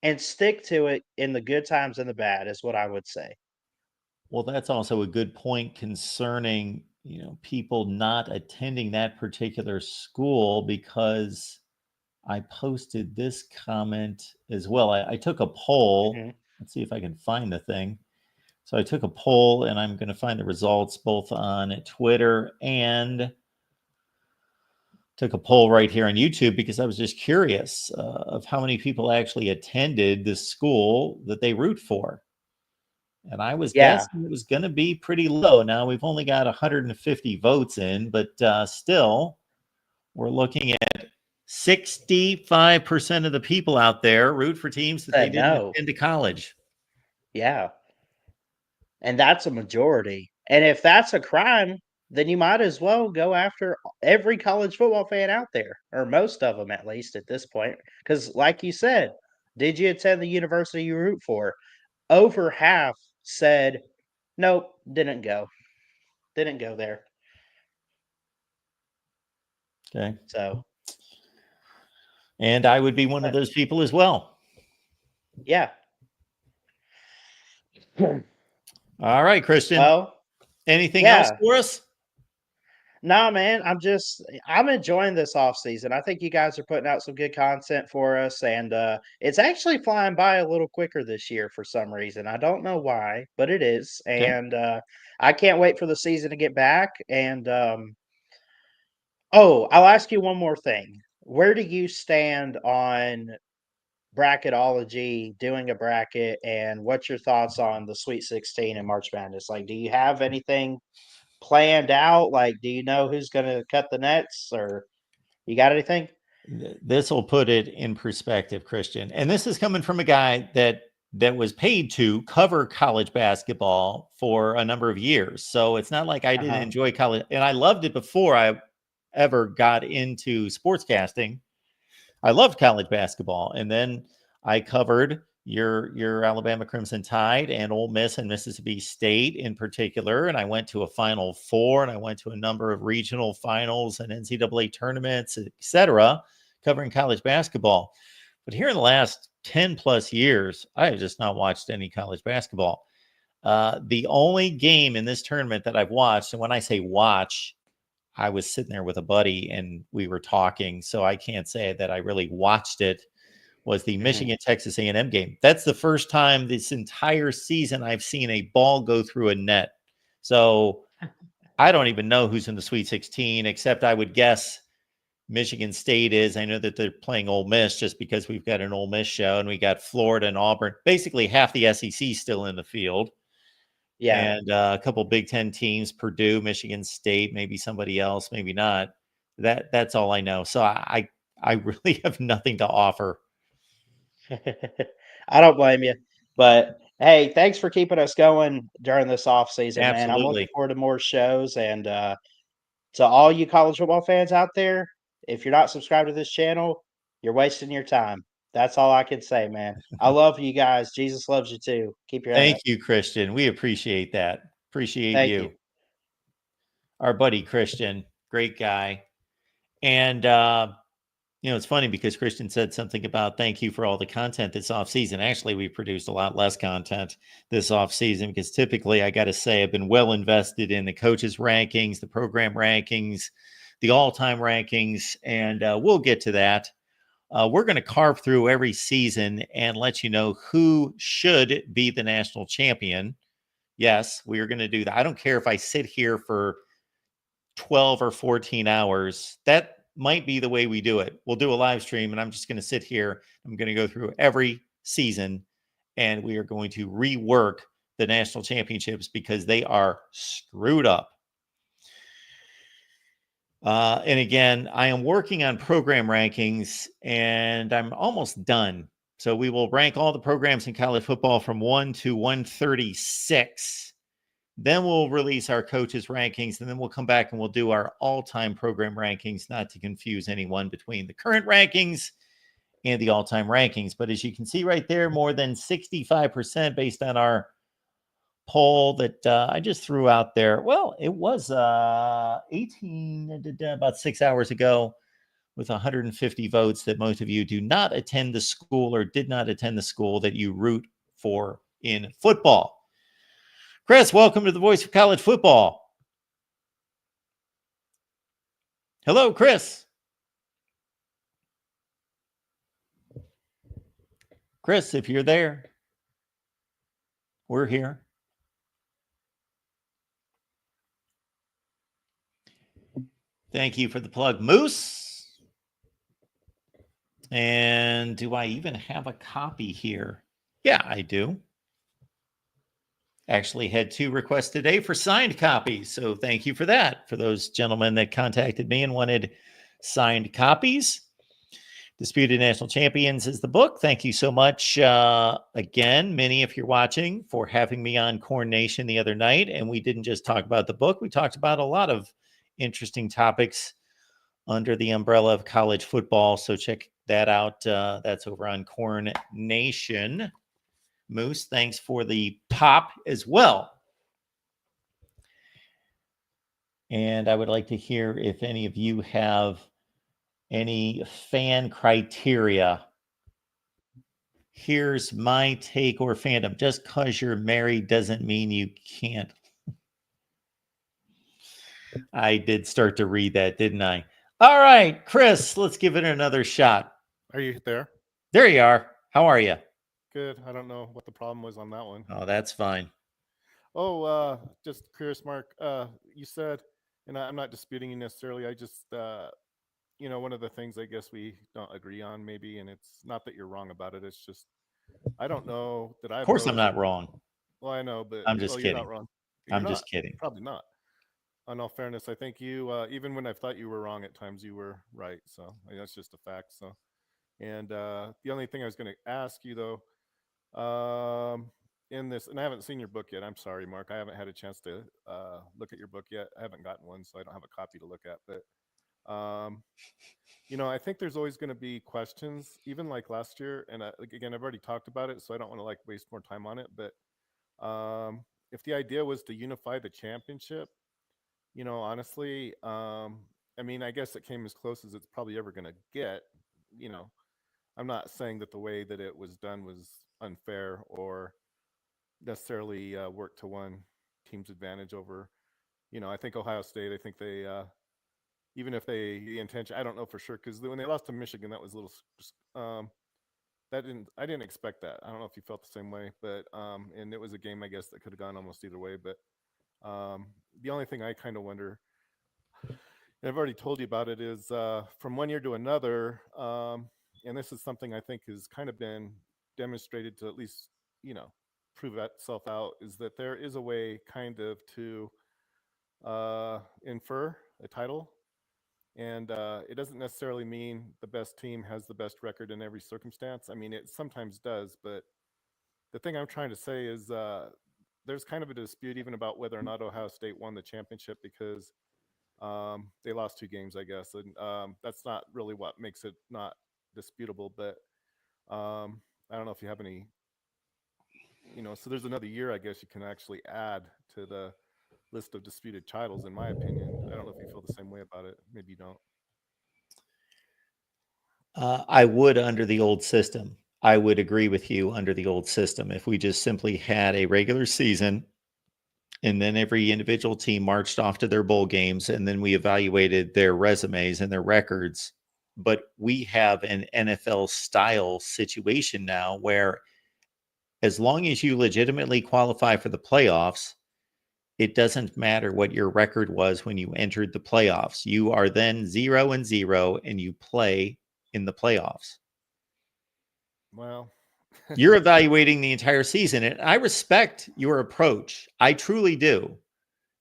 and stick to it in the good times and the bad is what I would say. Well, that's also a good point concerning, people not attending that particular school because I posted this comment as well. I took a poll. Mhm. Let's see if I can find the thing. So I took a poll and I'm going to find the results both on Twitter and took a poll right here on YouTube because I was just curious of how many people actually attended the school that they root for. And I was Yeah, guessing it was going to be pretty low. Now we've only got 150 votes in, but still, we're looking at 65% of the people out there root for teams that they said didn't no. attend to college. Yeah. And that's a majority. And if that's a crime, then you might as well go after every college football fan out there, or most of them at least at this point. Because, like you said, did you attend the university you root for? Over half said, nope, didn't go. Didn't go there. Okay. So, And I would be one of but those people as well. yeah. All right, Christian. Well, Anything else yeah. for us? Nah, man, I'm enjoying this off season. I think you guys are putting out some good content for us, and it's actually flying by a little quicker this year for some reason. I don't know why, but it is, Okay. and I can't wait for the season to get back. And oh, I'll ask you one more thing. Where do you stand on bracketology, doing a bracket, and what's your thoughts on the Sweet 16 and March Madness? Like, do you have anything planned out? Like, do you know who's going to cut the nets, or you got anything? This will put it in perspective, Christian. And this is coming from a guy that was paid to cover college basketball for a number of years. So it's not like I didn't Uh-huh. enjoy college, and I loved it before I ever got into sportscasting. I loved college basketball, and then I covered your Alabama Crimson Tide and Ole Miss and Mississippi State in particular. And I went to a Final Four, and I went to a number of regional finals and NCAA tournaments, etc., covering college basketball. But here in the last 10 plus years, I have just not watched any college basketball. The only game in this tournament that I've watched, and when I say watch, I was sitting there with a buddy and we were talking, so I can't say that I really watched it, was the Mhm. Michigan Texas A&M game. That's the first time this entire season I've seen a ball go through a net. So I don't even know who's in the Sweet 16, except I would guess Michigan State is. I know that they're playing Ole Miss just because we've got an Ole Miss show and we got Florida and Auburn. Basically, half the SEC still in the field, Yeah. and a couple Big Ten teams: Purdue, Michigan State, maybe somebody else, maybe not. That's all I know. So I really have nothing to offer. I don't blame you. But hey, thanks for keeping us going during this off season, man. I'm looking Absolutely. forward to more shows. And to all you college football fans out there, if you're not subscribed to this channel, you're wasting your time. That's all I can say, man. I love you guys. Jesus loves you too. Keep your head Thank up. you, Christian. We appreciate that. Appreciate Thank you. you. Our buddy Christian, great guy. And it's funny because Christian said something about thank you for all the content this off season. Actually, we produced a lot less content this off season because typically, I got to say, I've been well invested in the coaches' rankings, the program rankings, the all-time rankings, and we'll get to that. We're going to carve through every season and let you know who should be the national champion. Yes, we are going to do that. I don't care if I sit here for 12 or 14 hours. That might be the way we do it. We'll do a live stream and I'm just going to sit here. I'm going to go through every season and we are going to rework the national championships because they are screwed up. And again, I am working on program rankings and I'm almost done. So we will rank all the programs in college football from 1 to 136. Then we'll release our coaches rankings, and then we'll come back and we'll do our all-time program rankings, not to confuse anyone between the current rankings and the all-time rankings. But as you can see right there, more than 65% based on our poll that I just threw out there. Well, it was 18 about 6 hours ago with 150 votes that most of you do not attend the school or did not attend the school that you root for in football. Chris, welcome to the Voice of College Football. Hello, Chris. Chris, if you're there, we're here. Thank you for the plug, Moose. And do I even have a copy here? Yeah, I do. Actually had 2 requests today for signed copies. So thank you for that. For those gentlemen that contacted me and wanted signed copies. Disputed National Champions is the book. Thank you so much again, Minnie, if you're watching, for having me on Corn Nation the other night. And we didn't just talk about the book. We talked about a lot of interesting topics under the umbrella of college football. So check that out. That's over on Corn Nation. Moose, thanks for the pop as well. And I would like to hear if any of you have any fan criteria. Here's my take or fandom. Just because you're married doesn't mean you can't. I did start to read that, didn't I? All right, Chris, let's give it another shot. Are you there? There you are. How are you? Good. I don't know what the problem was on that one. Oh, that's fine. Oh, just curious, Mark. You said, and I'm not disputing you necessarily. I just, one of the things I guess we don't agree on, maybe, and it's not that you're wrong about it. It's just I don't know that I've. Of course, I'm not wrong. Well, I know, but I'm just kidding. You're not wrong. I'm just kidding. Probably not. In all fairness, I think you, even when I thought you were wrong, at times you were right. So that's just a fact. So, and the only thing I was going to ask you though, in this, and I haven't seen your book yet. I'm sorry, Mark. I haven't had a chance to look at your book yet. I haven't gotten one, so I don't have a copy to look at. But I think there's always going to be questions, even like last year. And again, I've already talked about it, so I don't want to waste more time on it. But if the idea was to unify the championship, honestly, I guess it came as close as it's probably ever going to get. I'm not saying that the way that it was done was unfair or necessarily worked to one team's advantage over. I think Ohio State. I think they, even if the intention, I don't know for sure, because when they lost to Michigan, that was a little. I didn't expect that. I don't know if you felt the same way, but and it was a game I guess that could have gone almost either way. But the only thing I kind of wonder, and I've already told you about it, is from one year to another, and this is something I think has kind of been demonstrated to at least, prove itself out, is that there is a way kind of to infer a title. And it doesn't necessarily mean the best team has the best record in every circumstance. It sometimes does, but the thing I'm trying to say is there's kind of a dispute even about whether or not Ohio State won the championship, because they lost 2 games, I guess. And that's not really what makes it not disputable. But I don't know if you have any, so there's another year, I guess, you can actually add to the list of disputed titles, in my opinion. I don't know if you feel the same way about it. Maybe you don't. I would under the old system. I would agree with you under the old system. If we just simply had a regular season and then every individual team marched off to their bowl games and then we evaluated their resumes and their records. But we have an NFL style situation now where as long as you legitimately qualify for the playoffs, it doesn't matter what your record was when you entered the playoffs. You are then 0-0 and you play in the playoffs. Well, You're evaluating the entire season, and I respect your approach. I truly do.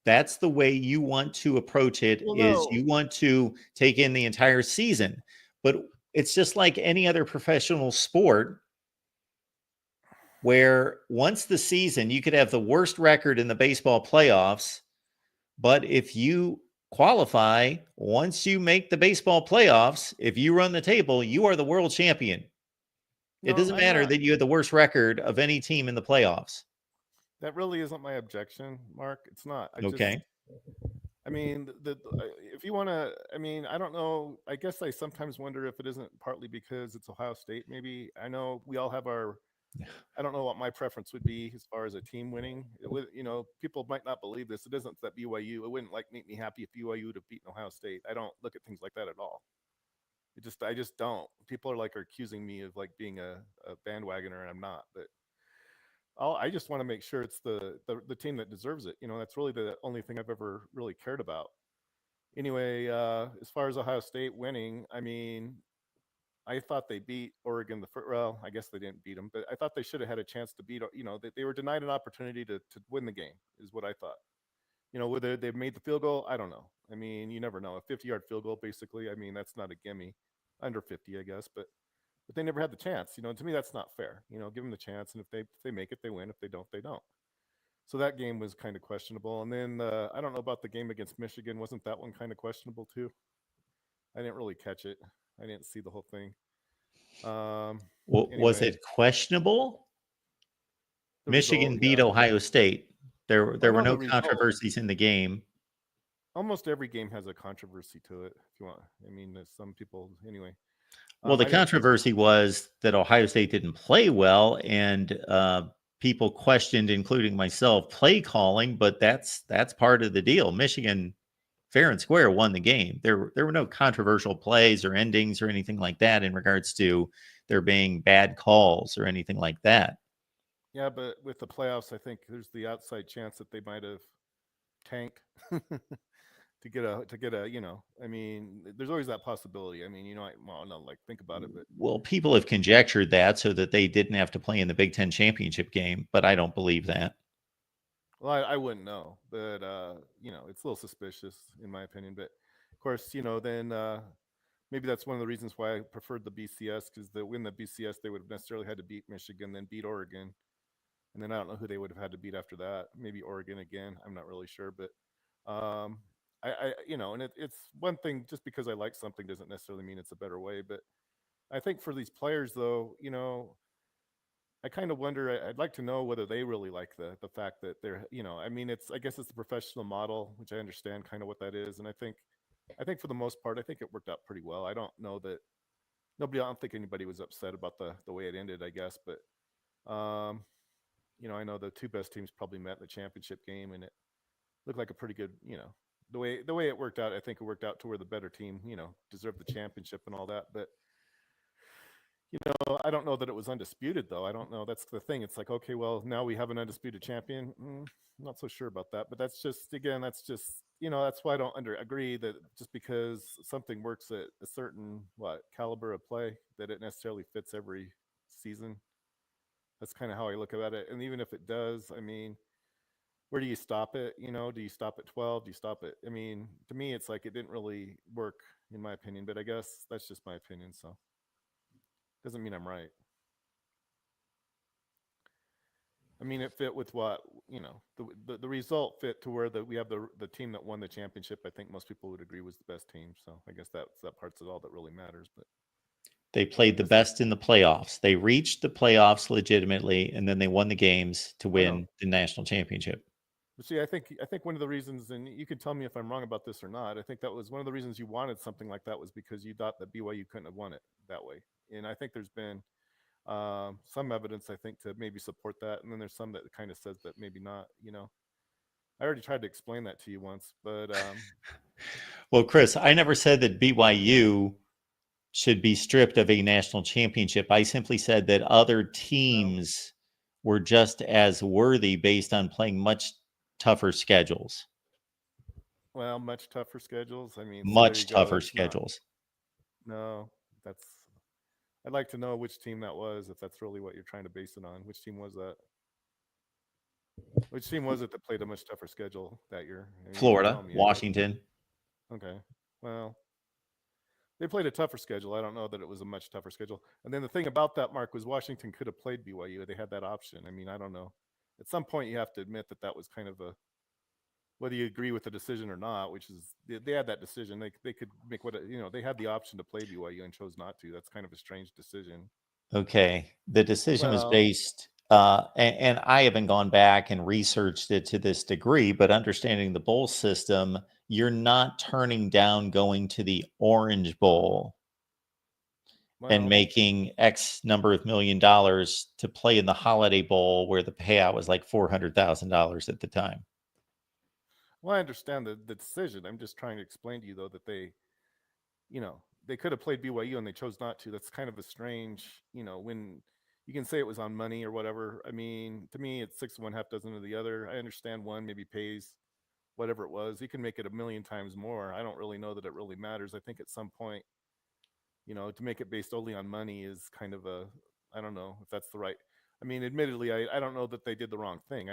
That's the way you want to approach it. Well, Is no. you want to take in the entire season, but it's just like any other professional sport where once the season, you could have the worst record in the baseball playoffs, but if you qualify, once you make the baseball playoffs, if you run the table, you are the world champion. It No, doesn't I'm matter not. that you had the worst record of any team in the playoffs. That really isn't my objection, Mark. It's not. Okay. I mean, if you want to, I mean, I don't know. I guess I sometimes wonder if it isn't partly because it's Ohio State. Maybe I know we all have our. I don't know what my preference would be as far as a team winning. It would, people might not believe this. It isn't that BYU. It wouldn't make me happy if BYU would have beaten Ohio State. I don't look at things like that at all. I just don't. People are accusing me of being a bandwagoner, and I'm not. But I just want to make sure it's the team that deserves it. That's really the only thing I've ever really cared about. Anyway, as far as Ohio State winning, I mean, I thought they beat Oregon well, I guess they didn't beat them, but I thought they should have had a chance to beat. They were denied an opportunity to win the game, is what I thought. Whether they've made the field goal, I don't know. I mean, you never know. A 50-yard field goal, basically. I mean, that's not a gimme. Under 50, I guess, but they never had the chance. To me, that's not fair. Give them the chance, and if they make it, they win. If they don't, they don't. So that game was kind of questionable. And then I don't know about the game against Michigan. Wasn't that one kind of questionable too? I didn't really catch it. I didn't see the whole thing. Well, was Anyway, it questionable? the Michigan result, beat yeah. Ohio State. There Oh, were no, no the result. controversies in the game. Almost every game has a controversy to it. If you want, I mean, there's some people anyway. Well, the I didn't see. controversy was that Ohio State didn't play well, and people questioned, including myself, play calling. But that's part of the deal. Michigan, fair and square, won the game. There were no controversial plays or endings or anything like that in regards to there being bad calls or anything like that. Yeah, but with the playoffs, I think there's the outside chance that they might have tanked to get a. I mean, there's always that possibility. I mean, think about it, but Well, people have conjectured that so that they didn't have to play in the Big Ten championship game, but I don't believe that. well, I wouldn't know, but it's a little suspicious in my opinion. But of course, then maybe that's one of the reasons why I preferred the BCS, because to win the BCS, they would have necessarily had to beat Michigan, then beat Oregon, and then I don't know who they would have had to beat after that. Maybe Oregon again. I'm not really sure, but and it's one thing. Just because I like something doesn't necessarily mean it's a better way. But I think for these players, though, I kind of wonder. I'd like to know whether they really like the fact that they're, I mean, I guess it's the professional model, which I understand kind of what that is, and I think for the most part, I think it worked out pretty well. I don't know that I don't think anybody was upset about the way it ended, I guess, but I know the two best teams probably met in the championship game, and it looked like a pretty good, the way it worked out. I think it worked out to where the better team, deserved the championship and all that, but. I don't know that it was undisputed, though. I don't know. That's the thing. It's like, okay, well, now we have an undisputed champion. I'm not so sure about that. But that's just that's why I don't agree that just because something works at a certain caliber of play, that it necessarily fits every season. That's kind of how I look at it. And even if it does, I mean, where do you stop it? Do you stop at 12? Do you stop at? I mean, to me, it's like it didn't really work, in my opinion. But I guess that's just my opinion. So. Doesn't mean I'm right. I mean, it fit with what the result fit to where we have the team that won the championship. I think most people would agree was the best team. So I guess that part's all that really matters. But They played the best in the playoffs. They reached the playoffs legitimately, and then they won the games to win the national championship. But see, I think one of the reasons, and you can tell me if I'm wrong about this or not, I think that was one of the reasons you wanted something like that was because you thought that BYU couldn't have won it that way. And I think there's been some evidence, I think, to maybe support that. And then there's some that kind of says that maybe not, I already tried to explain that to you once, but. Well, Chris, I never said that BYU should be stripped of a national championship. I simply said that other teams were just as worthy based on playing much tougher schedules. Well, much tougher schedules. I mean, much so there you tougher go. schedules. No, that's. I'd like to know which team that was, if that's really what you're trying to base it on. Which team was that? Which team was it that played a much tougher schedule that year? I mean, you can tell Florida, me, I guess. Washington. Okay. Well, they played a tougher schedule. I don't know that it was a much tougher schedule. And then the thing about that, Mark, was Washington could have played BYU. They had that option. I mean, I don't know. At some point, you have to admit that that was kind of a, whether you agree with the decision or not, which is they had that decision. They could make they had the option to play BYU and chose not to. That's kind of a strange decision. Okay. The decision was Well, based, and I haven't gone back and researched it to this degree, but understanding the bowl system, you're not turning down going to the Orange Bowl and well, making X number of $1 million to play in the Holiday Bowl where the payout was like $400,000 at the time. well, I understand the decision. I'm just trying to explain to you though that they could have played BYU and they chose not to. That's kind of a strange, when you can say it was on money or whatever. I mean, to me, it's 6 of one, half dozen of the other. I understand one maybe pays whatever it was. You can make it a million times more. I don't really know that it really matters. I think at some point, to make it based only on money is kind of I don't know if that's the right. I mean, admittedly, I don't know that they did the wrong thing.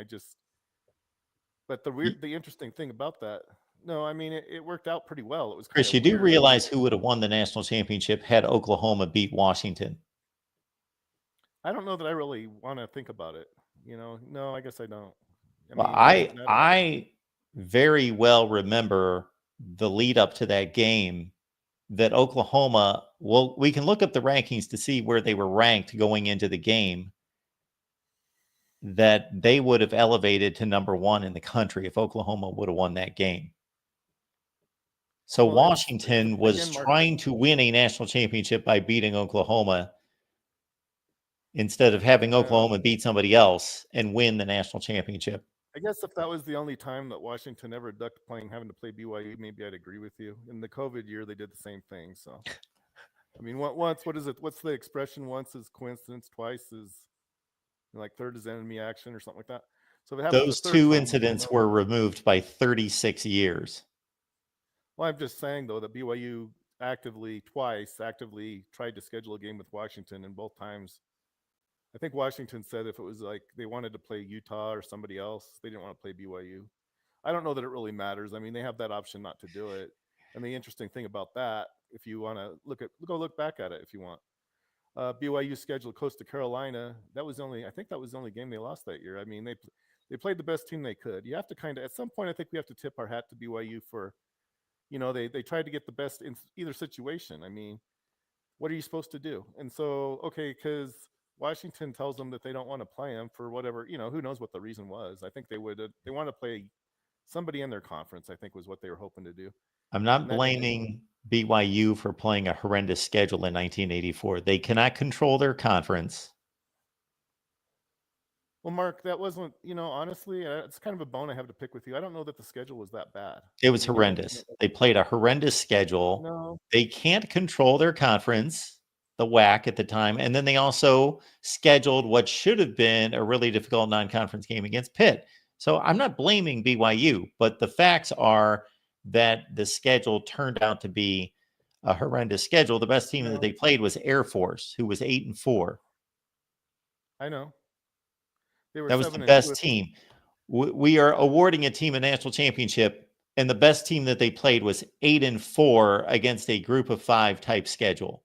But the interesting thing about that, no, I mean, it worked out pretty well. It was kind Chris, of you do weird. realize who would have won the national championship had Oklahoma beat Washington? I don't know that I really want to think about it. No, I guess I don't. I Well, mean, I very well remember the lead up to that game that Oklahoma, well, we can look up the rankings to see where they were ranked going into the game, that they would have elevated to number 1 in the country if Oklahoma would have won that game. So well, Washington was again, Mark, trying to win a national championship by beating Oklahoma instead of having Oklahoma beat somebody else and win the national championship. I guess if that was the only time that Washington ever ducked having to play BYU, maybe I'd agree with you. In the COVID year, they did the same thing. So, I mean, once, what is it? What's the expression? Once is coincidence, twice is like third is enemy action or something like that. So if it happens Those the third two time, incidents were removed by 36 years. Well, I'm just saying though that BYU actively tried to schedule a game with Washington, and both times, I think Washington said if it was like they wanted to play Utah or somebody else, they didn't want to play BYU. I don't know that it really matters. I mean, they have that option not to do it. And the interesting thing about that, if you want to go look back at it if you want. BYU scheduled Coastal Carolina. I think that was the only game they lost that year. I mean, they played the best team they could. You have to kind of, at some point, I think we have to tip our hat to BYU for, they tried to get the best in either situation. I mean, what are you supposed to do? And so, okay, because Washington tells them that they don't want to play them for whatever, who knows what the reason was. I think they want to play somebody in their conference, I think was what they were hoping to do. I'm not blaming BYU for playing a horrendous schedule in 1984. They cannot control their conference. Well, Mark, that wasn't, honestly, it's kind of a bone I have to pick with you. I don't know that the schedule was that bad. It was horrendous. They played a horrendous schedule. No. They can't control their conference, the WAC at the time. And then they also scheduled what should have been a really difficult non-conference game against Pitt. So I'm not blaming BYU, but the facts are that the schedule turned out to be a horrendous schedule. The best team that they played was Air Force, who was 8-4. I know. That was the best team. We are awarding a team a national championship, and the best team that they played was 8-4 against a group of 5 type schedule.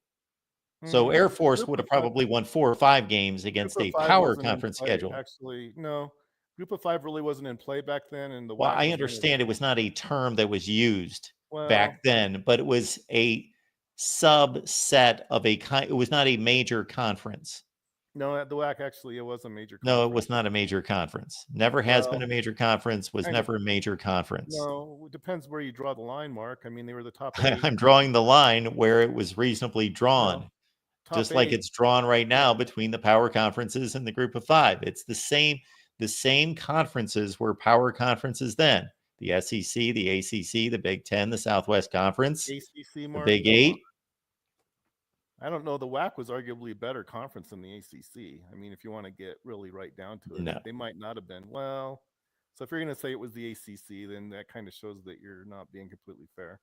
So Air Force would have probably won 4 or 5 games against a power conference schedule. Actually, no. Group of 5 really wasn't in play back then. And well, I understand it was not a term that was used back then, but it was a subset of it was not a major conference. No, the WAC actually, it was a major conference. No, it was not a major conference. Never has been a major conference, was never a major conference. No, it depends where you draw the line, Mark. I mean, they were the top 8. I'm drawing the line where it was reasonably drawn, just like it's drawn right now between the power conferences and the group of 5. It's the same conferences were power conferences then. The SEC, the ACC, the Big Ten, the Southwest Conference, ACC, Mark, the Big 8. I don't know. The WAC was arguably a better conference than the ACC. I mean, if you want to get really right down to it, they might not have been. Well, so if you're going to say it was the ACC, then that kind of shows that you're not being completely fair.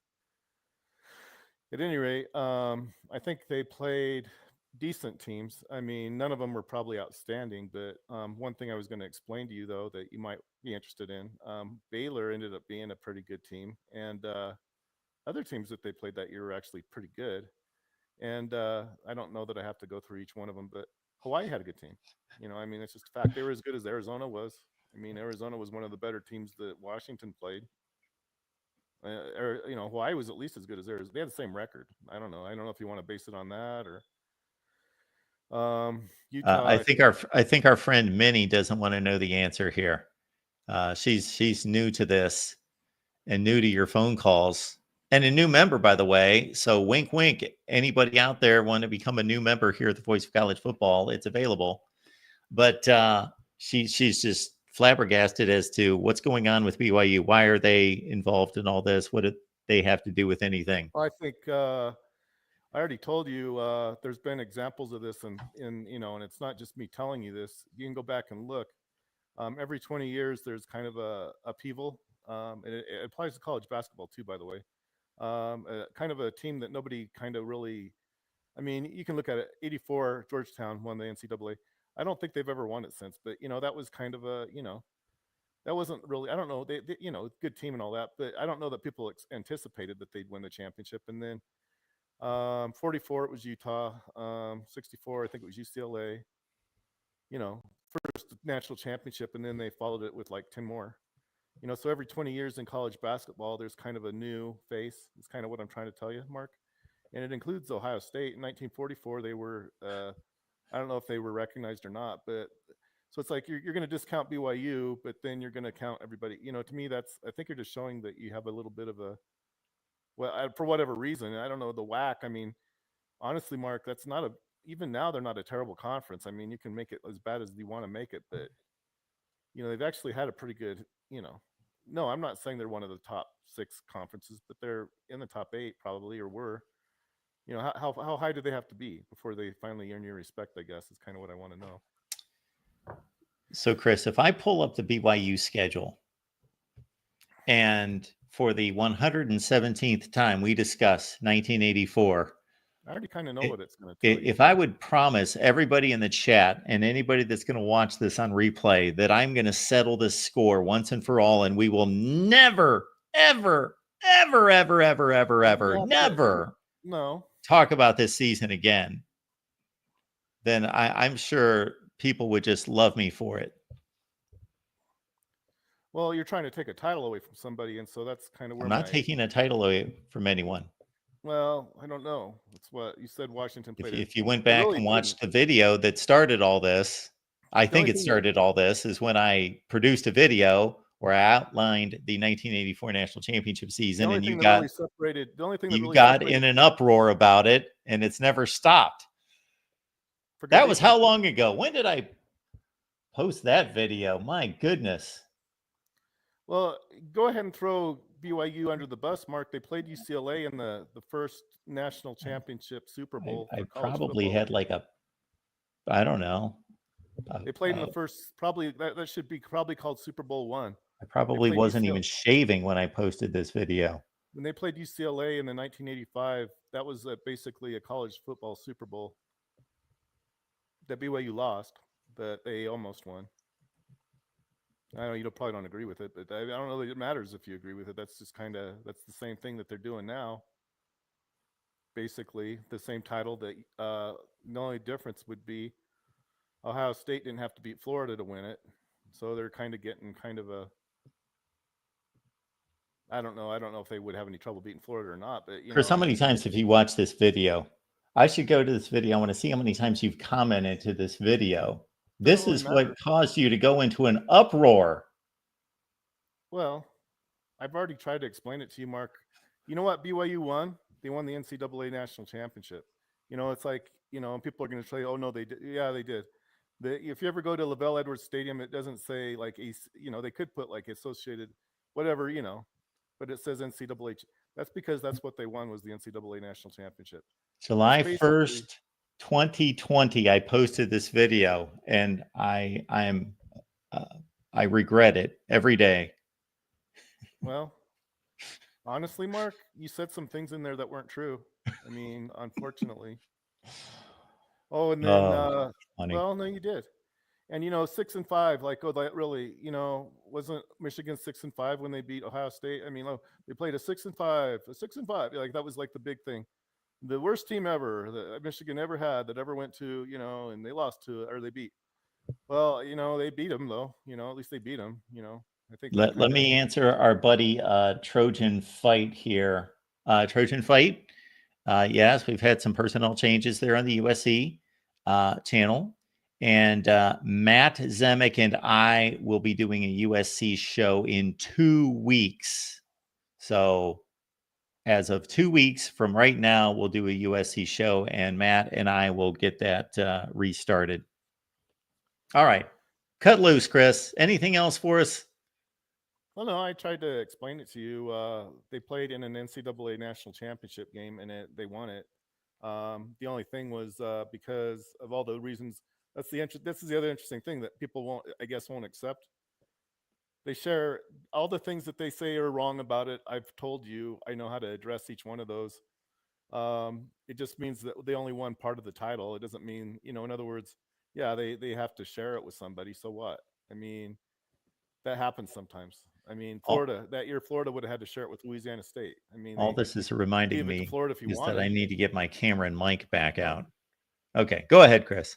At any rate, I think they played decent teams. I mean, none of them were probably outstanding, but one thing I was going to explain to you though that you might be interested in, Baylor ended up being a pretty good team, and other teams that they played that year were actually pretty good. And I don't know that I have to go through each one of them, but Hawaii had a good team. I mean, it's just a fact. They were as good as Arizona was. I mean, Arizona was one of the better teams that Washington played. Or Hawaii was at least as good as theirs. They had the same record. I don't know. I don't know if you want to base it on that or Utah. I think our friend Minnie doesn't want to know the answer here. She's new to this and new to your phone calls, and a new member, by the way. So wink, wink. Anybody out there want to become a new member here at the Voice of College Football? It's available. But she's just flabbergasted as to what's going on with BYU. Why are they involved in all this? What do they have to do with anything? Well, I think I already told you there's been examples of this, and it's not just me telling you this. You can go back and look. Every 20 years, there's kind of a upheaval. It applies to college basketball too, by the way. Kind of a team that nobody kind of really. I mean, you can look at it. 84 Georgetown won the NCAA. I don't think they've ever won it since, but that was kind of a that wasn't really. I don't know. They good team and all that, but I don't know that people anticipated that they'd win the championship. And then 44 it was Utah. 64 I think it was UCLA. First national championship, and then they followed it with like 10 more. So every 20 years in college basketball, there's kind of a new face. It's kind of what I'm trying to tell you, Mark. And it includes Ohio State. In 1944, they were, I don't know if they were recognized or not, but so it's like you're going to discount BYU, but then you're going to count everybody. To me, I think you're just showing that you have a little bit of a, well, for whatever reason, I don't know, the WAC. I mean, honestly, Mark, that's not even now, they're not a terrible conference. I mean, you can make it as bad as you want to make it, but they've actually had a pretty good, no, I'm not saying they're one of the top 6 conferences, but they're in the top 8 probably, or were. How high do they have to be before they finally earn your respect, I guess, is kind of what I want to know. So, Chris, if I pull up the BYU schedule and for the 117th time we discuss 1984, I already kind of know what it's going to tell you. If I would promise everybody in the chat and anybody that's going to watch this on replay that I'm going to settle this score once and for all, and we will never, ever, ever, ever, ever, ever, ever, never talk about this season again, then I'm sure people would just love me for it. Well, you're trying to take a title away from somebody, and so that's kind of where I'm not taking a title away from anyone. Well, I don't know. That's what you said. Washington played. If you went back and watched the video that started all this, I think it started all this is when I produced a video where I outlined the 1984 national championship season, and you got in an uproar about it, and it's never stopped. That was how long ago? When did I post that video? My goodness. Well, go ahead and throw BYU under the bus, Mark. They played UCLA in the first national championship Super Bowl. I probably had like I don't know. They played in the first, probably that should be probably called Super Bowl I. I probably wasn't even shaving when I posted this video. When they played UCLA in the 1985, that was basically a college football Super Bowl that BYU lost, but they almost won. I know you probably don't agree with it, but I don't know that it matters if you agree with it. That's just that's the same thing that they're doing now. Basically, the same title that the only difference would be Ohio State didn't have to beat Florida to win it. So they're kind of getting kind of a, I don't know if they would have any trouble beating Florida or not, but Chris, how many times have you watched this video? I should go to this video. I want to see how many times you've commented to this video. This is what caused you to go into an uproar. Well, I've already tried to explain it to you, Mark. You know what BYU won? They won the NCAA national championship. It's like, people are going to say, oh, no, they did. Yeah, they did. If you ever go to LaVell Edwards Stadium, it doesn't say like, they could put like associated, whatever, but it says NCAA. That's because that's what they won, was the NCAA national championship. July 1st, 2020, I posted this video, and I regret it every day. Well, honestly, Mark, you said some things in there that weren't true. I mean, unfortunately. Oh, and then Oh, funny. well, no, you did. And 6-5, like, oh, that really, wasn't Michigan 6-5 when they beat Ohio State? I mean, oh, they played a 6-5, a 6-5. Like that was like the big thing. The worst team ever that Michigan ever had that ever went to, and they lost to or they beat. Well, they beat them though. At least they beat them. I think that Let me answer our buddy Trojan Fight here. Trojan Fight. Yes, we've had some personnel changes there on the USC channel. And Matt Zemek and I will be doing a USC show in 2 weeks. So as of 2 weeks from right now, we'll do a USC show, and Matt and I will get that restarted. All right. Cut loose, Chris. Anything else for us? Well, no, I tried to explain it to you. They played in an NCAA national championship game, and they won it. The only thing was because of all the reasons. This is the other interesting thing that people won't accept. They share all the things that they say are wrong about it. I've told you. I know how to address each one of those. It just means that they only won part of the title. It doesn't mean, in other words, yeah, they have to share it with somebody. So what? I mean, that happens sometimes. I mean, that year, Florida would have had to share it with Louisiana State. I mean, all this is reminding gave it me to Florida if you is wanted. that I need to get my camera and mic back out. Okay, go ahead, Chris.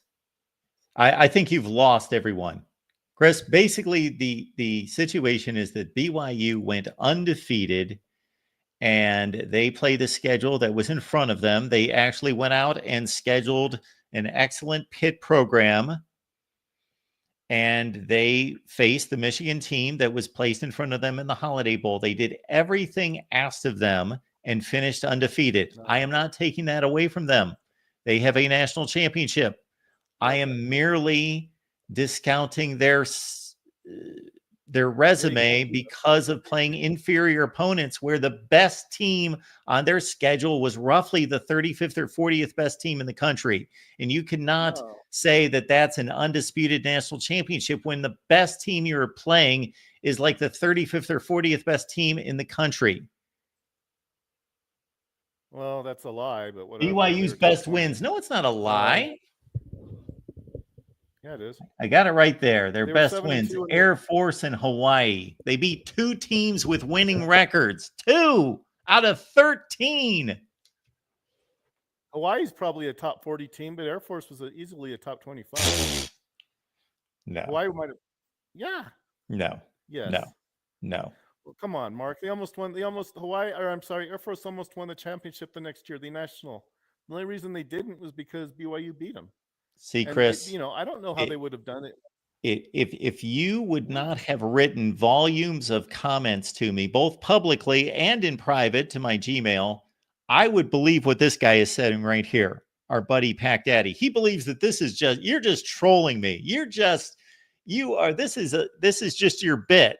I think you've lost everyone. Chris, basically the situation is that BYU went undefeated and they played the schedule that was in front of them. They actually went out and scheduled an excellent pit program, and they faced the Michigan team that was placed in front of them in the Holiday Bowl. They did everything asked of them and finished undefeated. I am not taking that away from them. They have a national championship. I am merely discounting their resume because of playing inferior opponents, where the best team on their schedule was roughly the 35th or 40th best team in the country. And you cannot say that that's an undisputed national championship when the best team you're playing is like the 35th or 40th best team in the country. Well, that's a lie, but whatever. BYU's best wins. No, it's not a lie. Yeah, it is. I got it right there. Their best wins, 7-2 Air Force and Hawaii. They beat 2 teams with winning records. 2 out of 13. Hawaii's probably a top 40 team, but Air Force was easily a top 25. No. Hawaii might have. Yeah. No. Yes. No. Well, come on, Mark. Air Force almost won the championship the next year, the national. The only reason they didn't was because BYU beat them. See, Chris, I don't know how they would have done it. If you would not have written volumes of comments to me, both publicly and in private to my Gmail, I would believe what this guy is saying right here. Our buddy Pac Daddy. He believes that you're just trolling me. This is just your bit.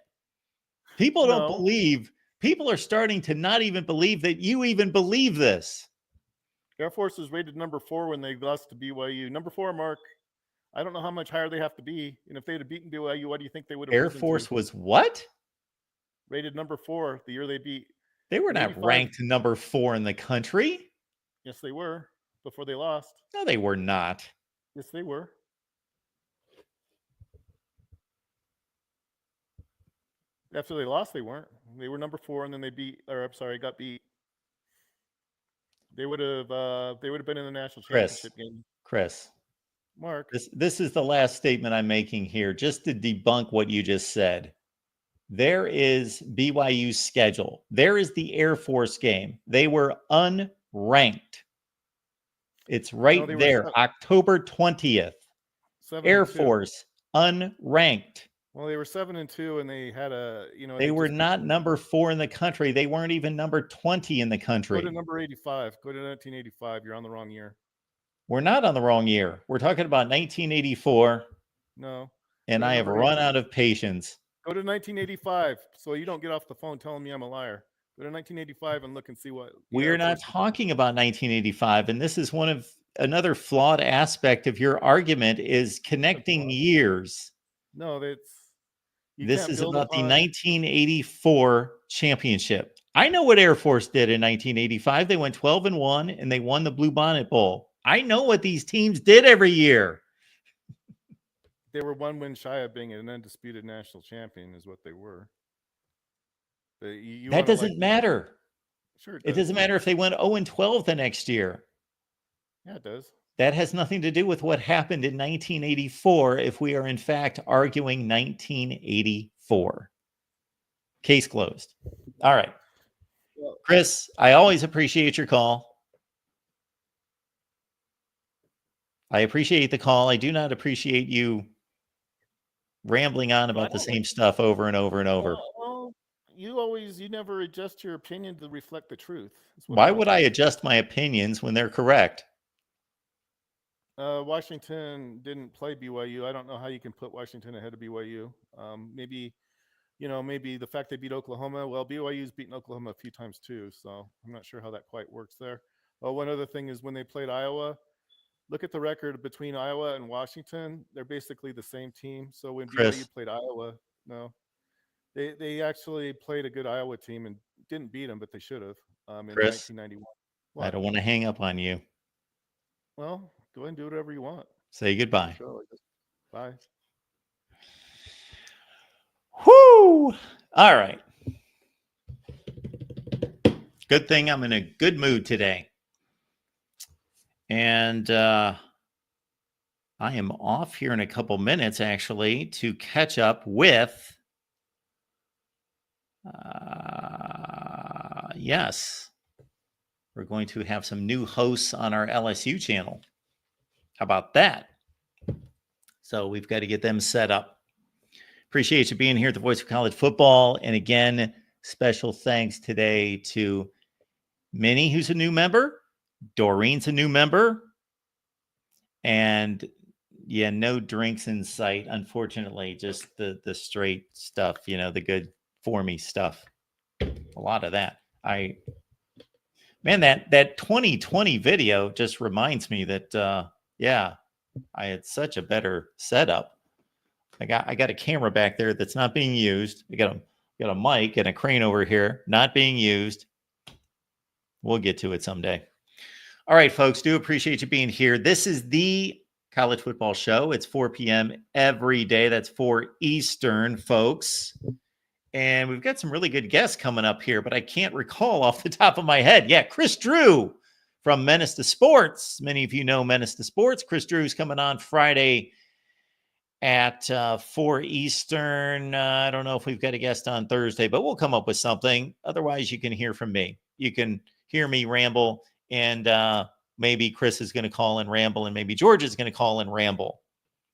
People don't believe. People are starting to not even believe that you even believe this. Air Force was rated number 4 when they lost to BYU. Number 4, Mark. I don't know how much higher they have to be. And if they had beaten BYU, what do you think they would have? Air Force was what? Rated number 4 the year they beat. They were not ranked number 4 in the country. Yes, they were before they lost. No, they were not. Yes, they were. After they lost, they weren't. They were number 4, and then got beat. They would have been in the national championship game. Chris, Mark, this is the last statement I'm making here, just to debunk what you just said. There is BYU's schedule. There is the Air Force game. They were unranked. It's right there, October 20th. Air Force unranked. Well, they were 7-2, and they had They were not number 4 in the country. They weren't even number 20 in the country. Go to number 85. Go to 1985. You're on the wrong year. We're not on the wrong year. We're talking about 1984. No. And I have run out of patience. Go to 1985, so you don't get off the phone telling me I'm a liar. Go to 1985 and look and see what. We're not talking about 1985, and this is another flawed aspect of your argument is connecting years. No, this is about the 1984 championship. I know what Air Force did in 1985. They went 12-1 and they won the Blue Bonnet Bowl. I know what these teams did every year. They were 1 win shy of being an undisputed national champion, is what they were. You That wanna, doesn't matter. Sure it It does. doesn't matter if they went 0-12 the next year. Yeah, it does. That has nothing to do with what happened in 1984 if we are in fact arguing 1984. Case closed. All right. Chris, I always appreciate your call. I appreciate the call. I do not appreciate you rambling on about the same stuff over and over and over. Well, you never adjust your opinion to reflect the truth. Why would I adjust my opinions when they're correct? Washington didn't play BYU. I don't know how you can put Washington ahead of BYU. Maybe the fact they beat Oklahoma. Well, BYU's beaten Oklahoma a few times too, so I'm not sure how that quite works there. One other thing is when they played Iowa, look at the record between Iowa and Washington. They're basically the same team. So when BYU played Iowa, no, they actually played a good Iowa team and didn't beat them, but they should have in 1991. What? I don't want to hang up on you. Well, go ahead and do whatever you want. Say goodbye. Bye. Whoo! All right. Good thing I'm in a good mood today. And I am off here in a couple minutes, actually, to catch up with, yes, we're going to have some new hosts on our LSU channel. How about that? So we've got to get them set up. Appreciate you being here at the Voice of College Football. And again, special thanks today to Minnie, who's a new member. Doreen's a new member. And yeah, no drinks in sight, unfortunately. Just the straight stuff, the good for me stuff. A lot of that. That 2020 video just reminds me that I had such a better setup. I got a camera back there that's not being used. I got a mic and a crane over here, not being used. We'll get to it someday. All right, folks, do appreciate you being here. This is the College Football Show. It's 4 p.m. every day. That's 4 Eastern, folks. And we've got some really good guests coming up here, but I can't recall off the top of my head. Yeah, Chris Drew from Menace to Sports. Many of you know Menace to Sports. Chris Drew's coming on Friday at 4 Eastern. I don't know if we've got a guest on Thursday, but we'll come up with something. Otherwise, you can hear from me. You can hear me ramble, and maybe Chris is going to call and ramble, and maybe George is going to call and ramble.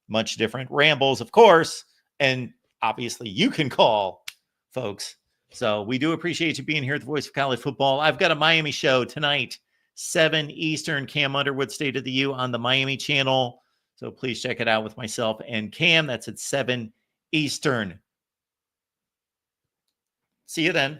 Much different rambles, of course, and obviously you can call, folks. So we do appreciate you being here at the Voice of College Football. I've got a Miami show tonight, 7 Eastern, Cam Underwood, State of the U on the Miami channel. So please check it out with myself and Cam. That's at 7 Eastern. See you then.